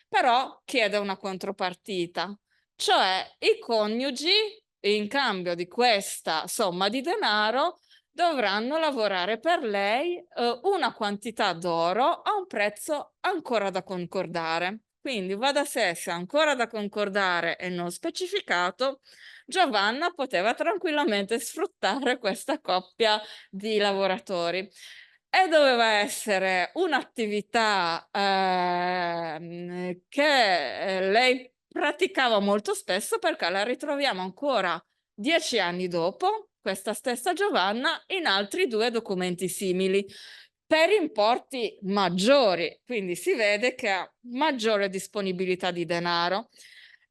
Però chiede una contropartita, cioè i coniugi, in cambio di questa somma di denaro, dovranno lavorare per lei una quantità d'oro a un prezzo ancora da concordare. Quindi va da sé, se ancora da concordare e non specificato, Giovanna poteva tranquillamente sfruttare questa coppia di lavoratori. E doveva essere un'attività che lei praticava molto spesso perché la ritroviamo ancora 10 anni dopo, questa stessa Giovanna, in altri 2 documenti simili per importi maggiori, quindi si vede che ha maggiore disponibilità di denaro.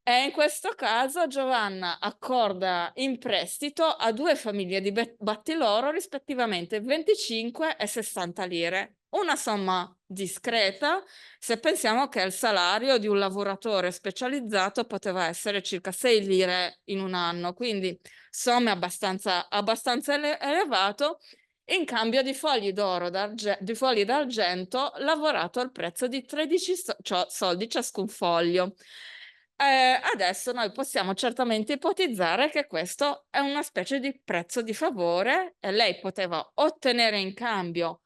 E in questo caso Giovanna accorda in prestito a 2 famiglie di Battiloro rispettivamente 25 e 60 lire, una somma discreta se pensiamo che il salario di un lavoratore specializzato poteva essere circa 6 lire in un anno, quindi somme abbastanza elevato in cambio di fogli d'oro, di fogli d'argento lavorato al prezzo di 13 soldi ciascun foglio. Adesso noi possiamo certamente ipotizzare che questo è una specie di prezzo di favore e lei poteva ottenere in cambio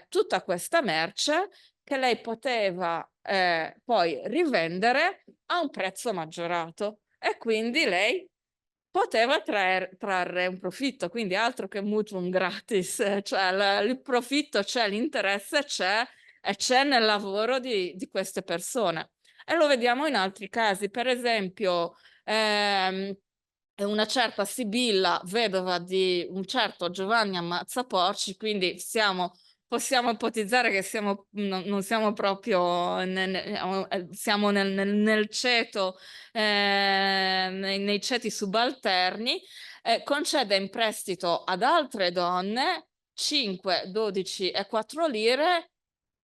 tutta questa merce che lei poteva poi rivendere a un prezzo maggiorato e quindi lei poteva trarre un profitto, quindi altro che mutuum gratis, cioè il profitto c'è, l'interesse c'è e c'è nel lavoro di queste persone. E lo vediamo in altri casi, per esempio una certa Sibilla, vedova di un certo Giovanni Ammazzaporci, quindi possiamo ipotizzare che non siamo proprio siamo nel ceto, nei ceti subalterni, concede in prestito ad altre donne 5, 12 e 4 lire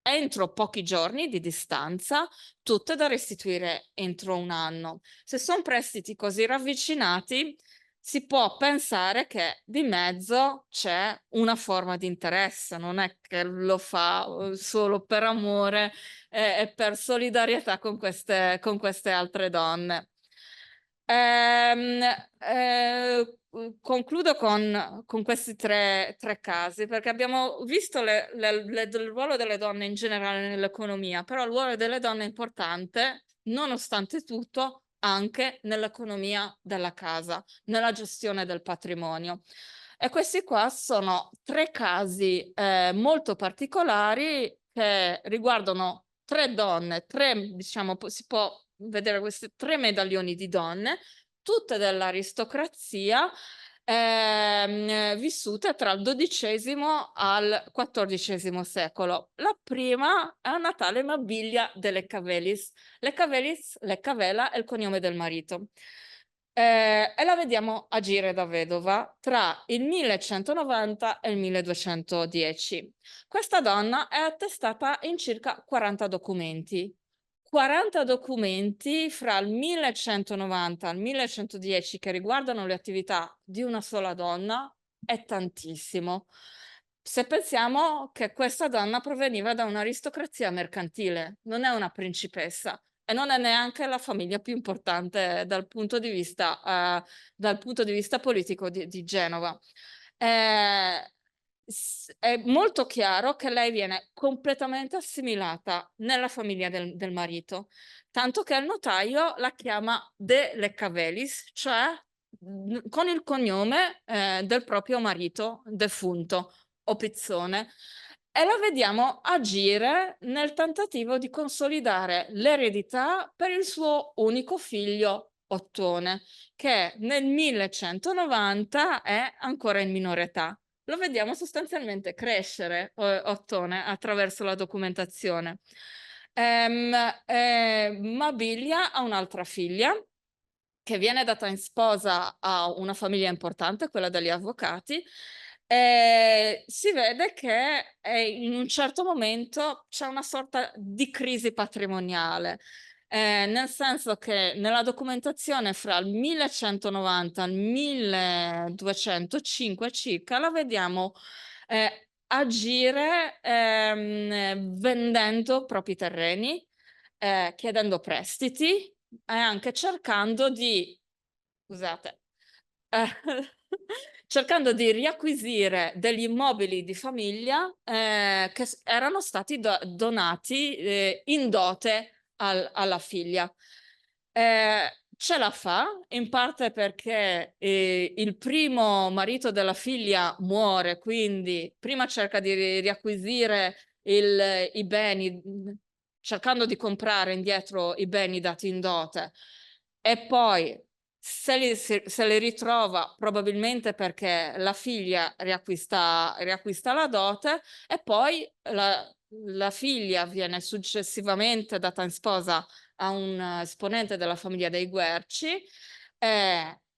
entro pochi giorni di distanza, tutte da restituire entro un anno. Se sono prestiti così ravvicinati, si può pensare che di mezzo c'è una forma di interesse, non è che lo fa solo per amore e per solidarietà con queste altre donne. Ehm, eh, Concludo con questi tre casi perché abbiamo visto il ruolo delle donne in generale nell'economia, però il ruolo delle donne è importante, nonostante tutto, anche nell'economia della casa, nella gestione del patrimonio. E questi qua sono 3 casi molto particolari che riguardano 3 donne, diciamo, si può vedere questi 3 medaglioni di donne, tutte dell'aristocrazia, vissute tra il XII al XIV secolo. La prima è una tale Mabilia de Leccavelis. Leccavela è il cognome del marito. E la vediamo agire da vedova tra il 1190 e il 1210. Questa donna è attestata in circa 40 documenti. 40 documenti fra il 1190 e il 1110 che riguardano le attività di una sola donna è tantissimo. se pensiamo che questa donna proveniva da un'aristocrazia mercantile, non è una principessa e non è neanche la famiglia più importante dal punto di vista politico di Genova. È molto chiaro che lei viene completamente assimilata nella famiglia del marito, tanto che il notaio la chiama De Leccavelis, cioè con il cognome del proprio marito defunto o Pizzone, e la vediamo agire nel tentativo di consolidare l'eredità per il suo unico figlio Ottone, che nel 1190 è ancora in minore età. Lo vediamo sostanzialmente crescere, Ottone, attraverso la documentazione. Mabilia ha un'altra figlia che viene data in sposa a una famiglia importante, quella degli avvocati. Si vede che in un certo momento c'è una sorta di crisi patrimoniale, nel senso che nella documentazione fra il 1190 e il 1205 circa la vediamo agire vendendo propri terreni, chiedendo prestiti e anche cercando di, scusate, eh, cercando di riacquisire degli immobili di famiglia che erano stati donati in dote alla figlia. Ce la fa, in parte perché il primo marito della figlia muore, quindi prima cerca di riacquisire i beni, cercando di comprare indietro i beni dati in dote, e poi se li ritrova probabilmente perché la figlia riacquista la dote, e poi la figlia viene successivamente data in sposa a un esponente della famiglia dei Guerci.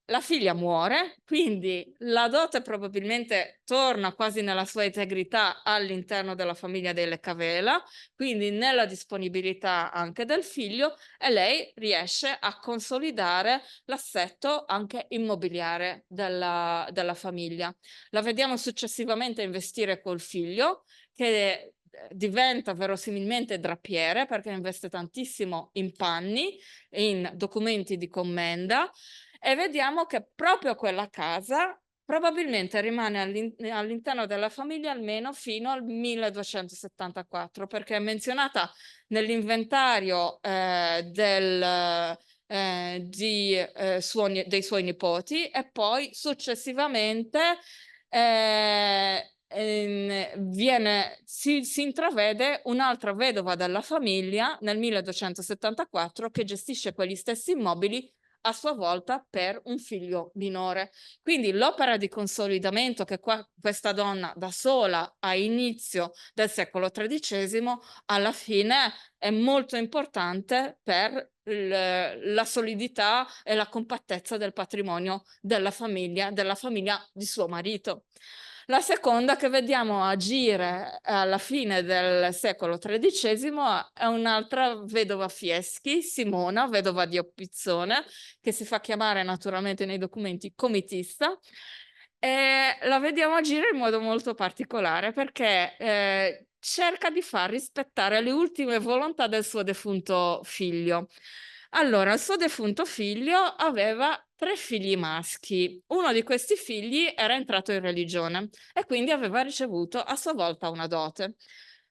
La figlia muore, quindi la dote probabilmente torna quasi nella sua integrità all'interno della famiglia dei Leccavela, quindi nella disponibilità anche del figlio, e lei riesce a consolidare l'assetto anche immobiliare della famiglia. La vediamo successivamente investire col figlio, che diventa verosimilmente drappiere perché investe tantissimo in panni e in documenti di commenda, e vediamo che proprio quella casa probabilmente rimane all'interno della famiglia almeno fino al 1274, perché è menzionata nell'inventario dei suoi nipoti, e poi successivamente si intravede un'altra vedova della famiglia nel 1274 che gestisce quegli stessi immobili a sua volta per un figlio minore. Quindi l'opera di consolidamento che questa donna da sola a inizio del secolo XIII alla fine è molto importante per la solidità e la compattezza del patrimonio della famiglia di suo marito. La seconda che vediamo agire alla fine del secolo XIII è un'altra vedova Fieschi, Simona, vedova di Oppizzone, che si fa chiamare naturalmente nei documenti comitista, e la vediamo agire in modo molto particolare perché cerca di far rispettare le ultime volontà del suo defunto figlio. Allora, il suo defunto figlio aveva 3 figli maschi. Uno di questi figli era entrato in religione e quindi aveva ricevuto a sua volta una dote.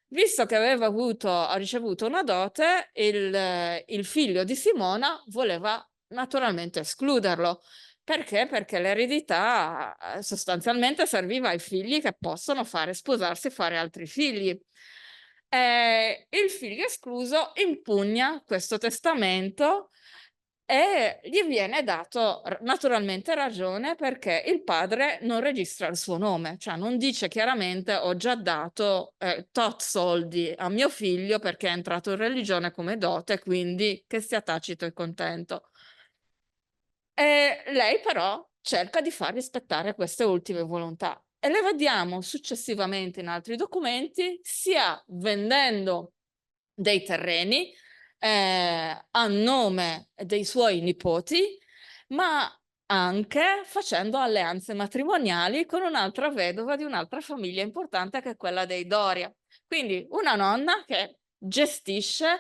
Visto che ha ricevuto una dote, il figlio di Simona voleva naturalmente escluderlo. Perché? Perché l'eredità sostanzialmente serviva ai figli che possono sposarsi e fare altri figli. Il figlio escluso impugna questo testamento e gli viene dato naturalmente ragione perché il padre non registra il suo nome, cioè non dice chiaramente ho già dato tot soldi a mio figlio perché è entrato in religione come dote, quindi che sia tacito e contento. Lei però cerca di far rispettare queste ultime volontà e le vediamo successivamente in altri documenti sia vendendo dei terreni a nome dei suoi nipoti, ma anche facendo alleanze matrimoniali con un'altra vedova di un'altra famiglia importante che è quella dei Doria. Quindi una nonna che gestisce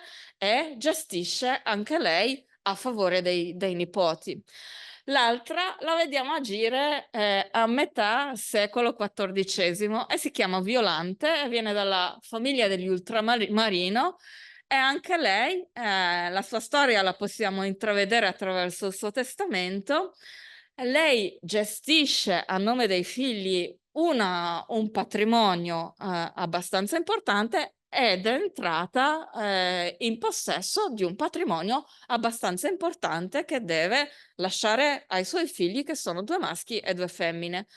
anche lei a favore dei nipoti. L'altra la vediamo agire a metà secolo XIV e si chiama Violante, viene dalla famiglia degli Ultramarino e anche lei, la sua storia la possiamo intravedere attraverso il suo testamento. Lei gestisce a nome dei figli un patrimonio abbastanza importante ed è entrata in possesso di un patrimonio abbastanza importante che deve lasciare ai suoi figli, che sono 2 maschi e 2 femmine.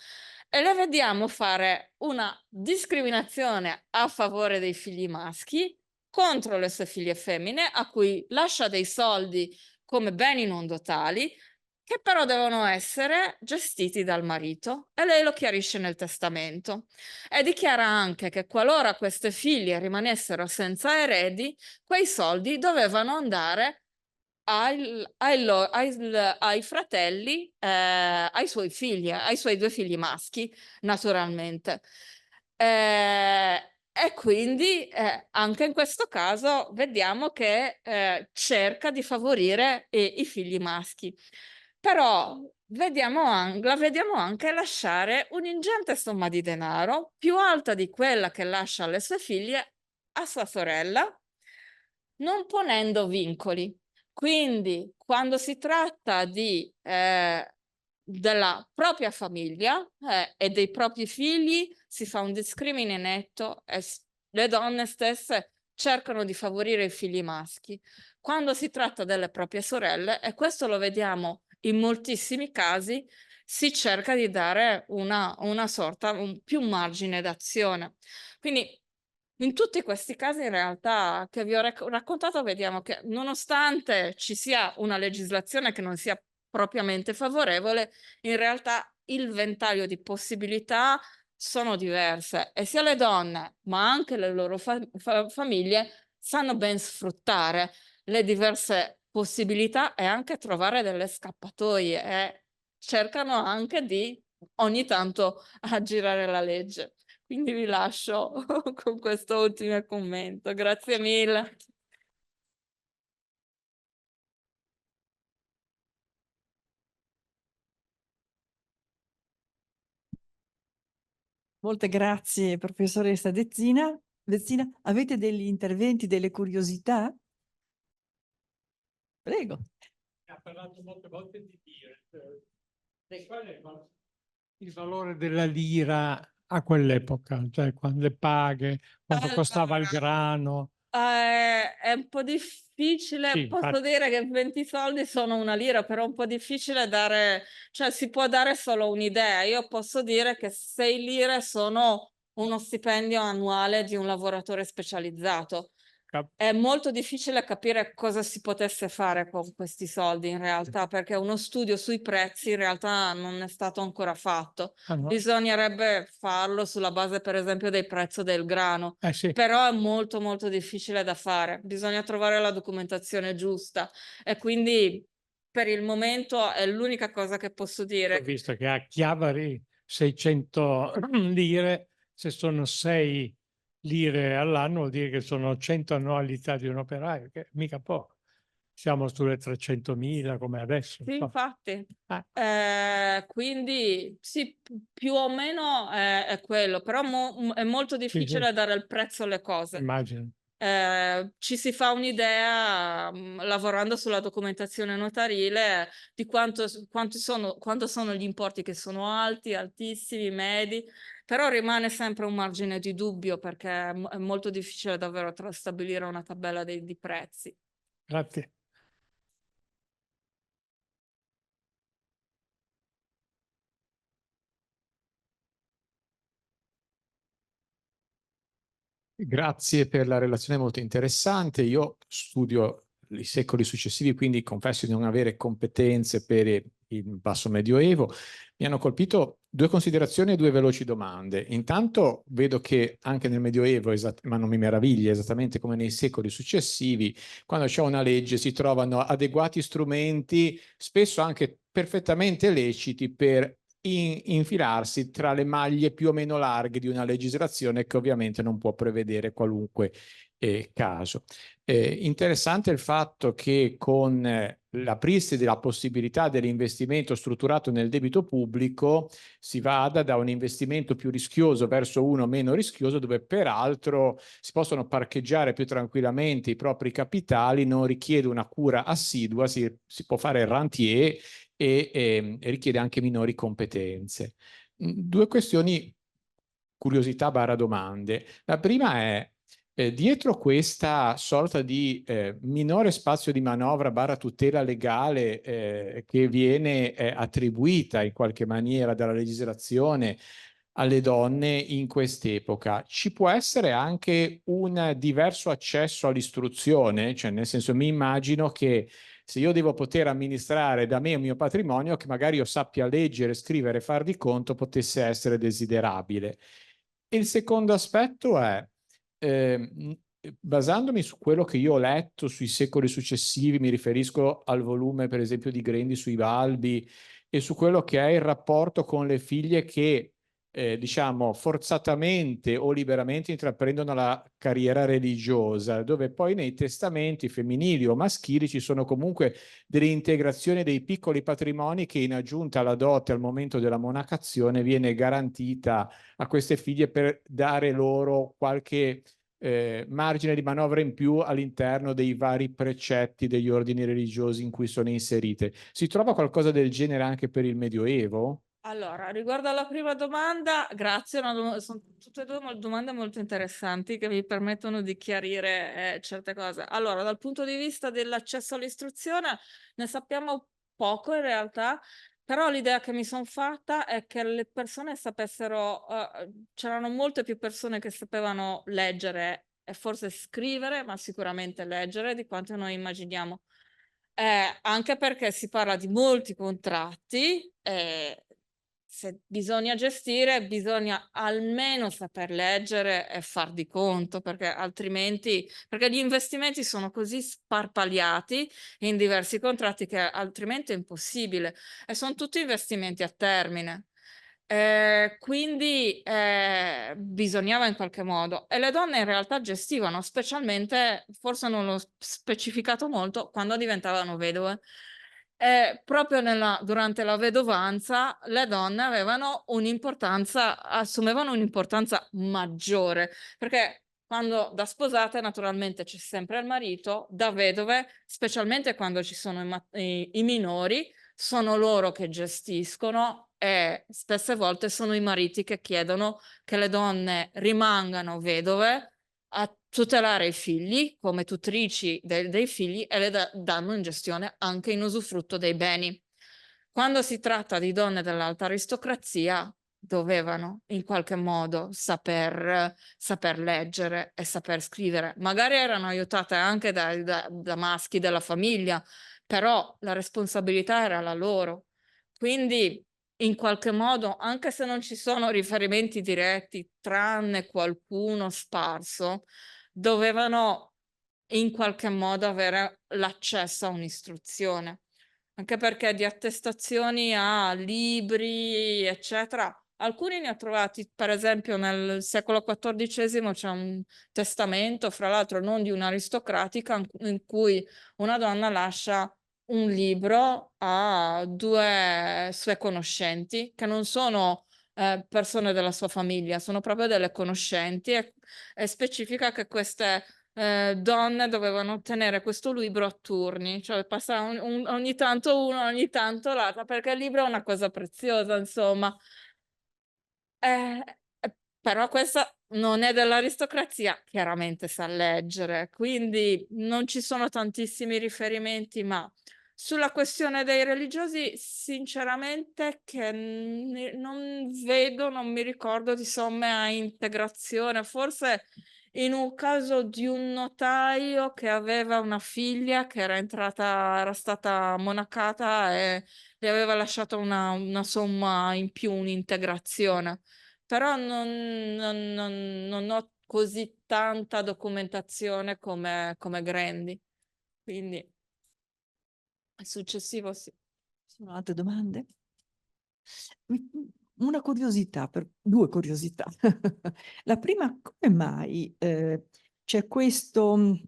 E le vediamo fare una discriminazione a favore dei figli maschi contro le sue figlie femmine, a cui lascia dei soldi come beni non dotali, che però devono essere gestiti dal marito, e lei lo chiarisce nel testamento e dichiara anche che qualora queste figlie rimanessero senza eredi, quei soldi dovevano andare ai fratelli, ai suoi figli, ai suoi 2 figli maschi, naturalmente. E quindi anche in questo caso vediamo che cerca di favorire i figli maschi. Però la vediamo anche lasciare un'ingente somma di denaro, più alta di quella che lascia alle sue figlie, a sua sorella, non ponendo vincoli. Quindi quando si tratta della propria famiglia e dei propri figli, si fa un discrimine netto e le donne stesse cercano di favorire i figli maschi. Quando si tratta delle proprie sorelle, e questo lo vediamo in moltissimi casi, si cerca di dare una sorta, più margine d'azione. Quindi in tutti questi casi in realtà che vi ho raccontato vediamo che nonostante ci sia una legislazione che non sia propriamente favorevole, in realtà il ventaglio di possibilità sono diverse e sia le donne ma anche le loro famiglie sanno ben sfruttare le diverse possibilità e anche trovare delle scappatoie e cercano anche di ogni tanto aggirare la legge. Quindi vi lascio con questo ultimo commento. Grazie mille. Molte grazie, professoressa Dezzina. Dezzina, avete degli interventi, delle curiosità? Prego. Ha parlato molte volte di lire. Qual è il valore della lira a quell'epoca? Cioè, quando le paghe, quanto costava il grano? È un po' difficile, Sì, posso dire che 20 soldi sono 1 lira, però è un po' difficile dare, cioè si può dare solo un'idea. Io posso dire che 6 lire sono uno stipendio annuale di un lavoratore specializzato. È molto difficile capire cosa si potesse fare con questi soldi in realtà, perché uno studio sui prezzi in realtà non è stato ancora fatto. no? Bisognerebbe farlo sulla base, per esempio, del prezzo del grano, Sì. però è molto molto difficile da fare. Bisogna trovare la documentazione giusta e quindi per il momento è l'unica cosa che posso dire. Ho visto che a Chiavari 600 lire, se sono 6 lire all'anno, vuol dire che sono 100 annualità di un operaio, che mica poco. Siamo sulle 300.000 come adesso. Sì, infatti. Ah. Quindi sì, più o meno è quello, però è molto difficile dare il prezzo alle cose. Immagino. Ci si fa un'idea lavorando sulla documentazione notarile di quanto sono gli importi che sono alti, altissimi, medi, però rimane sempre un margine di dubbio perché è molto difficile davvero stabilire una tabella di prezzi. Grazie. Grazie per la relazione molto interessante. Io studio i secoli successivi, quindi confesso di non avere competenze per il basso medioevo. Mi hanno colpito 2 considerazioni e 2 veloci domande. Intanto vedo che anche nel Medioevo, ma non mi meraviglia, esattamente come nei secoli successivi, quando c'è una legge si trovano adeguati strumenti, spesso anche perfettamente leciti per infilarsi tra le maglie più o meno larghe di una legislazione che ovviamente non può prevedere qualunque caso. Interessante il fatto che con l'aprirsi della possibilità dell'investimento strutturato nel debito pubblico si vada da un investimento più rischioso verso uno meno rischioso, dove peraltro si possono parcheggiare più tranquillamente i propri capitali, non richiede una cura assidua, si può fare rentier e richiede anche minori competenze. Due questioni, curiosità barra domande. La prima è, dietro questa sorta di minore spazio di manovra barra tutela legale che viene attribuita in qualche maniera dalla legislazione alle donne in quest'epoca, ci può essere anche un diverso accesso all'istruzione? Cioè, nel senso, mi immagino che se io devo poter amministrare da me il mio patrimonio, che magari io sappia leggere, scrivere, far di conto, potesse essere desiderabile. Il secondo aspetto è, basandomi su quello che io ho letto sui secoli successivi, mi riferisco al volume per esempio di Grendi sui Balbi e su quello che è il rapporto con le figlie che diciamo forzatamente o liberamente intraprendono la carriera religiosa, dove poi nei testamenti femminili o maschili ci sono comunque delle integrazioni dei piccoli patrimoni che in aggiunta alla dote al momento della monacazione viene garantita a queste figlie per dare loro qualche margine di manovra in più all'interno dei vari precetti degli ordini religiosi in cui sono inserite. Si trova qualcosa del genere anche per il Medioevo? Allora, riguardo alla prima domanda, grazie, sono tutte e due domande molto interessanti che mi permettono di chiarire certe cose. Allora, dal punto di vista dell'accesso all'istruzione, ne sappiamo poco in realtà, però l'idea che mi sono fatta è che le persone sapessero, c'erano molte più persone che sapevano leggere e forse scrivere, ma sicuramente leggere di quanto noi immaginiamo. Anche perché si parla di molti contratti, se bisogna gestire, bisogna almeno saper leggere e far di conto, perché altrimenti, perché gli investimenti sono così sparpagliati in diversi contratti che altrimenti è impossibile e sono tutti investimenti a termine. Quindi bisognava in qualche modo, e le donne in realtà gestivano, specialmente, forse non l'ho specificato molto, quando diventavano vedove. Proprio durante la vedovanza le donne avevano un'importanza, assumevano un'importanza maggiore, perché quando da sposate naturalmente c'è sempre il marito, da vedove, specialmente quando ci sono i minori, sono loro che gestiscono e spesse volte sono i mariti che chiedono che le donne rimangano vedove a tutelare i figli come tutrici dei figli e le danno in gestione anche in usufrutto dei beni. Quando si tratta di donne dell'alta aristocrazia, dovevano in qualche modo saper leggere e saper scrivere. Magari erano aiutate anche da maschi della famiglia, però la responsabilità era la loro. Quindi in qualche modo, anche se non ci sono riferimenti diretti, tranne qualcuno sparso, dovevano in qualche modo avere l'accesso a un'istruzione. Anche perché di attestazioni a libri, eccetera, alcuni ne ho trovati, per esempio nel secolo XIV c'è un testamento, fra l'altro non di un'aristocratica, in cui una donna lascia un libro a due sue conoscenti, che non sono persone della sua famiglia, sono proprio delle conoscenti, e specifica che queste donne dovevano tenere questo libro a turni, cioè passava ogni tanto uno, ogni tanto l'altra, perché il libro è una cosa preziosa, insomma. Però questa non è dell'aristocrazia, chiaramente sa leggere, quindi non ci sono tantissimi riferimenti, ma sulla questione dei religiosi, sinceramente, che non vedo, non mi ricordo di somme a integrazione, forse in un caso di un notaio che aveva una figlia che era stata monacata e le aveva lasciato una somma in più, un'integrazione. Però non ho così tanta documentazione come Grandi. Quindi il successivo sì. Sono altre domande? Una curiosità, due curiosità. La prima, come mai c'è questo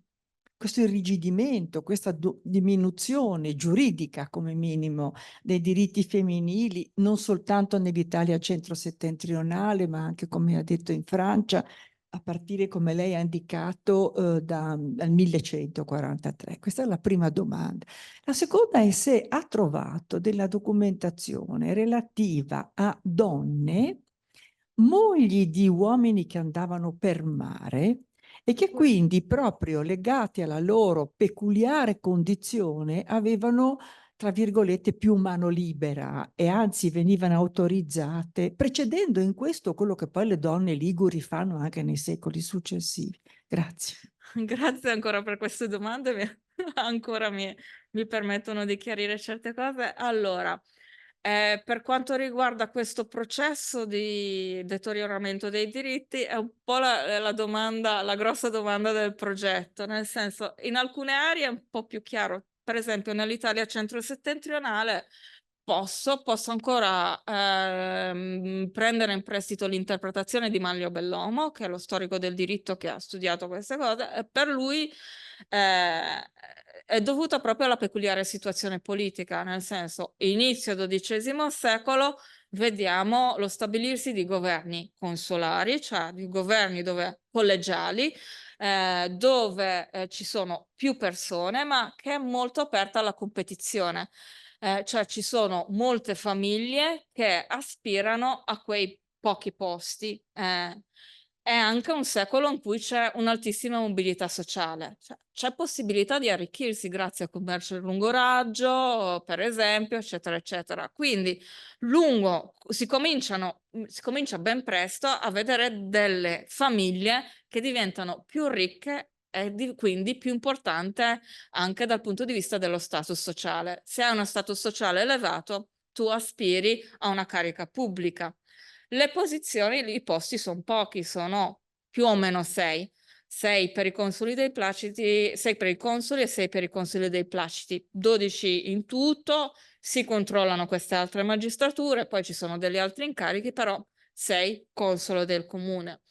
irrigidimento, questa diminuzione giuridica come minimo dei diritti femminili, non soltanto nell'Italia centro-settentrionale, ma anche, come ha detto, in Francia, a partire, come lei ha indicato, dal 1143? Questa è la prima domanda. La seconda è se ha trovato della documentazione relativa a donne, mogli di uomini che andavano per mare e che quindi, proprio legati alla loro peculiare condizione, avevano, tra virgolette, più mano libera e anzi venivano autorizzate, precedendo in questo quello che poi le donne liguri fanno anche nei secoli successivi. Grazie. Grazie ancora per queste domande, ancora mi permettono di chiarire certe cose. Allora, per quanto riguarda questo processo di deterioramento dei diritti, è un po' la domanda, la grossa domanda del progetto, nel senso, in alcune aree è un po' più chiaro. Per esempio, nell'Italia centro-settentrionale posso ancora prendere in prestito l'interpretazione di Manlio Bellomo, che è lo storico del diritto che ha studiato queste cose, e per lui è dovuta proprio alla peculiare situazione politica, nel senso, inizio XII secolo vediamo lo stabilirsi di governi consolari, cioè di governi collegiali, dove ci sono più persone, ma che è molto aperta alla competizione. Cioè ci sono molte famiglie che aspirano a quei pochi posti. È anche un secolo in cui c'è un'altissima mobilità sociale, cioè, c'è possibilità di arricchirsi grazie al commercio di lungo raggio, per esempio, eccetera, eccetera. Quindi si comincia ben presto a vedere delle famiglie che diventano più ricche e quindi più importante anche dal punto di vista dello status sociale. Se hai uno status sociale elevato, tu aspiri a una carica pubblica. Le posizioni, i posti sono pochi, sono più o meno 6. 6 per i consoli dei Placidi, 6 per i consoli e 6 per i consoli dei Placidi, 12 in tutto, si controllano queste altre magistrature, poi ci sono degli altri incarichi, però 6 consolo del comune.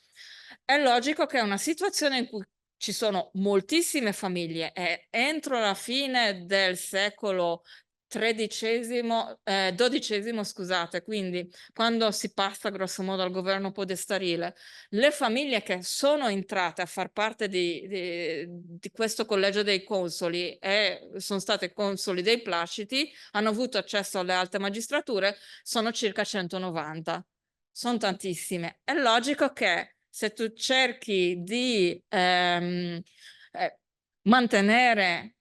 È logico che è una situazione in cui ci sono moltissime famiglie e entro la fine del secolo XII, scusate, quindi quando si passa grosso modo al governo podestarile, le famiglie che sono entrate a far parte di questo collegio dei consoli e sono state consoli dei Placidi, hanno avuto accesso alle alte magistrature, sono circa 190. Sono tantissime. È logico che se tu cerchi di mantenere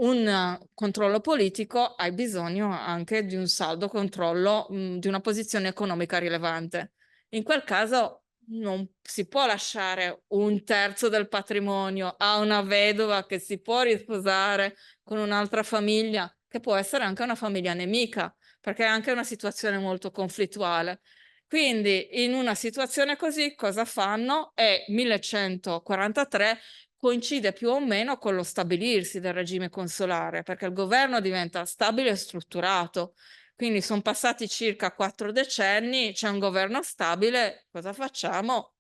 un controllo politico, hai bisogno anche di un saldo controllo di una posizione economica rilevante. In quel caso non si può lasciare un terzo del patrimonio a una vedova che si può risposare con un'altra famiglia, che può essere anche una famiglia nemica, perché è anche una situazione molto conflittuale. Quindi in una situazione così cosa fanno? È 1143 coincide più o meno con lo stabilirsi del regime consolare, perché il governo diventa stabile e strutturato. Quindi sono passati circa 4 decenni, c'è un governo stabile, cosa facciamo?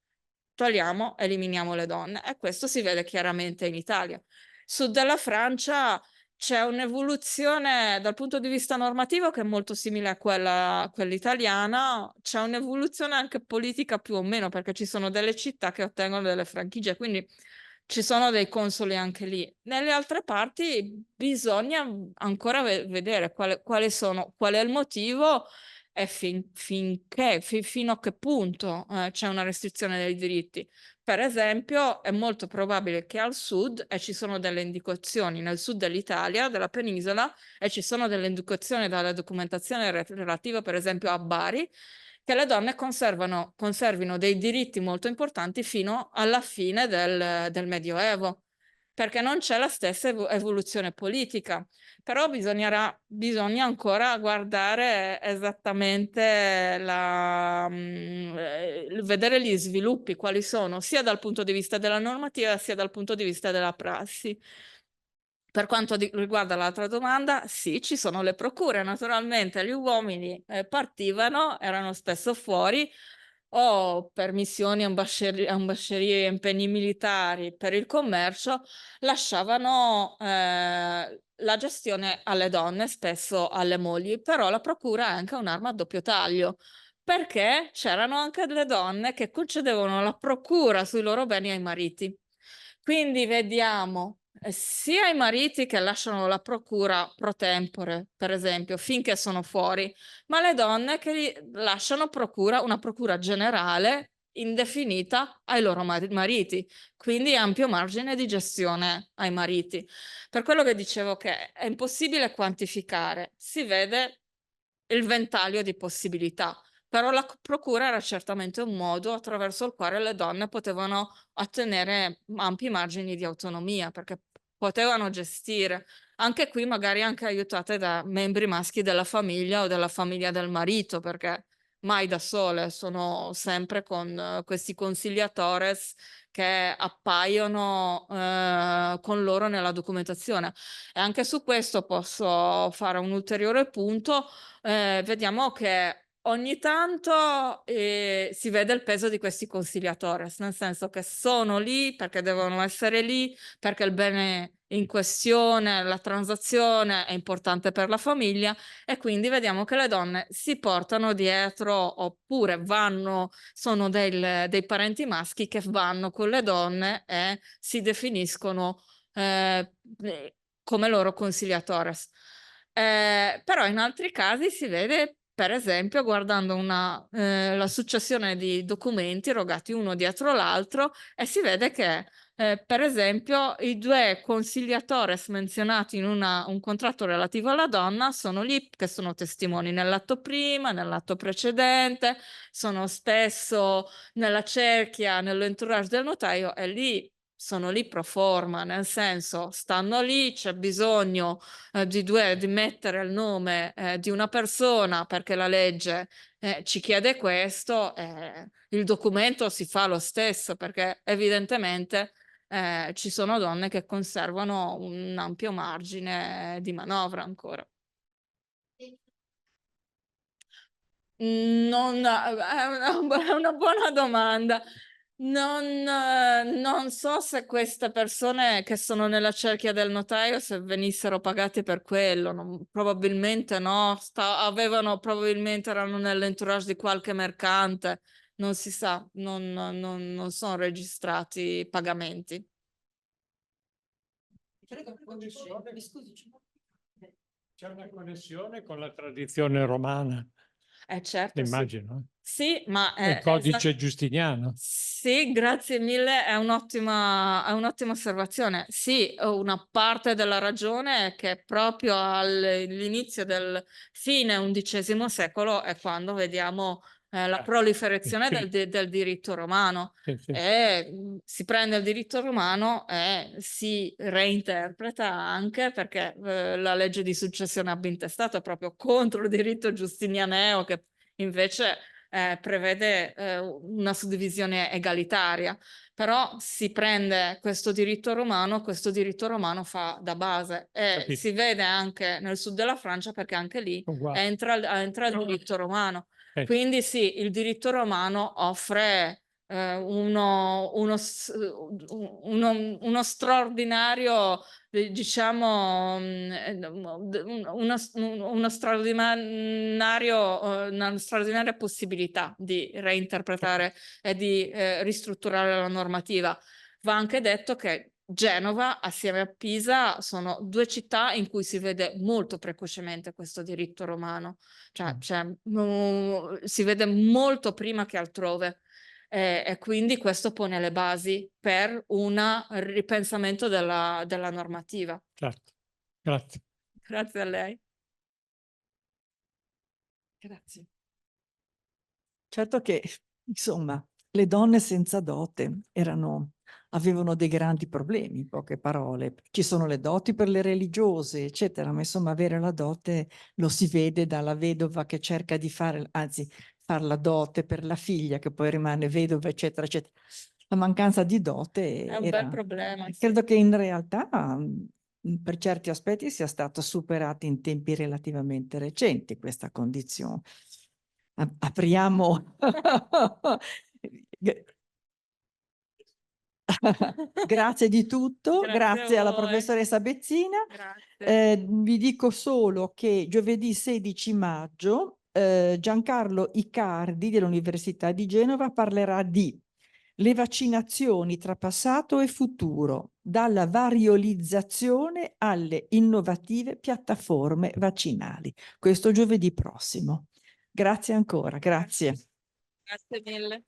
Togliamo, eliminiamo le donne. E questo si vede chiaramente in Italia. Sud della Francia c'è un'evoluzione dal punto di vista normativo che è molto simile a quella italiana, c'è un'evoluzione anche politica più o meno, perché ci sono delle città che ottengono delle franchigie, quindi ci sono dei consoli anche lì. Nelle altre parti bisogna ancora vedere qual è il motivo e fino a che punto c'è una restrizione dei diritti. Per esempio, è molto probabile che al sud, e ci sono delle indicazioni nel sud dell'Italia, della penisola, e ci sono delle indicazioni dalla documentazione relativa, per esempio, a Bari, che le donne conservino dei diritti molto importanti fino alla fine del Medioevo, perché non c'è la stessa evoluzione politica. Però bisogna ancora guardare esattamente vedere gli sviluppi, quali sono, sia dal punto di vista della normativa, sia dal punto di vista della prassi. Per quanto riguarda l'altra domanda, sì, ci sono le procure, naturalmente gli uomini partivano, erano spesso fuori o per missioni, ambascerie, impegni militari per il commercio, lasciavano la gestione alle donne, spesso alle mogli, però la procura è anche un'arma a doppio taglio, perché c'erano anche delle donne che concedevano la procura sui loro beni ai mariti. Quindi vediamo sia i mariti che lasciano la procura pro tempore, per esempio, finché sono fuori, ma le donne che lasciano una procura generale indefinita ai loro mariti, quindi ampio margine di gestione ai mariti. Per quello che dicevo che è impossibile quantificare, si vede il ventaglio di possibilità. Però la procura era certamente un modo attraverso il quale le donne potevano ottenere ampi margini di autonomia, perché potevano gestire, anche qui magari anche aiutate da membri maschi della famiglia o della famiglia del marito, perché mai da sole, sono sempre con questi consigliatores che appaiono con loro nella documentazione. E anche su questo posso fare un ulteriore punto. Vediamo che ogni tanto si vede il peso di questi consigliatores, nel senso che sono lì perché devono essere lì, perché il bene in questione, la transazione è importante per la famiglia, e quindi vediamo che le donne si portano dietro oppure sono dei parenti maschi che vanno con le donne e si definiscono come loro consigliatores. Però in altri casi si vede, per esempio, guardando la successione di documenti erogati uno dietro l'altro, e si vede che, per esempio, i due consigliatores menzionati in un contratto relativo alla donna sono lì che sono testimoni nell'atto prima, nell'atto precedente, sono spesso nella cerchia, nell'entourage del notaio, e lì sono lì pro forma, nel senso stanno lì, c'è bisogno di mettere il nome di una persona perché la legge ci chiede questo, il documento si fa lo stesso, perché evidentemente ci sono donne che conservano un ampio margine di manovra ancora. È una buona domanda. Non so se queste persone che sono nella cerchia del notaio, se venissero pagate per quello, probabilmente no, probabilmente erano nell'entourage di qualche mercante, non si sa, non sono registrati pagamenti. C'è una connessione con la tradizione romana, Certo, immagino. sì, ma il codice giustiniano. Sì, grazie mille, è un'ottima osservazione. Sì, una parte della ragione è che proprio all'inizio del fine XI secolo è quando vediamo la proliferazione del diritto romano. Si prende il diritto romano e si reinterpreta anche perché la legge di successione ab intestato è proprio contro il diritto giustinianeo, che invece prevede una suddivisione egalitaria, però si prende questo diritto romano fa da base, e si vede anche nel sud della Francia, perché anche lì entra il diritto romano. Quindi sì, il diritto romano offre uno straordinario, diciamo, una straordinaria possibilità di reinterpretare e di ristrutturare la normativa. Va anche detto che Genova assieme a Pisa sono due città in cui si vede molto precocemente questo diritto romano, cioè si vede molto prima che altrove. E quindi questo pone le basi per un ripensamento della normativa. Certo, grazie. Grazie a lei. Grazie. Certo che, insomma, le donne senza dote avevano dei grandi problemi, in poche parole. Ci sono le doti per le religiose, eccetera, ma insomma avere la dote lo si vede dalla vedova che cerca di fare la dote per la figlia che poi rimane vedova, eccetera, eccetera. La mancanza di dote è un bel problema. Credo che in realtà per certi aspetti sia stata superata in tempi relativamente recenti questa condizione. Apriamo. Grazie di tutto, grazie alla professoressa Bezzina. Vi dico solo che giovedì 16 maggio Giancarlo Icardi dell'Università di Genova parlerà di le vaccinazioni tra passato e futuro, dalla variolizzazione alle innovative piattaforme vaccinali. Questo giovedì prossimo. Grazie ancora, grazie. Grazie mille.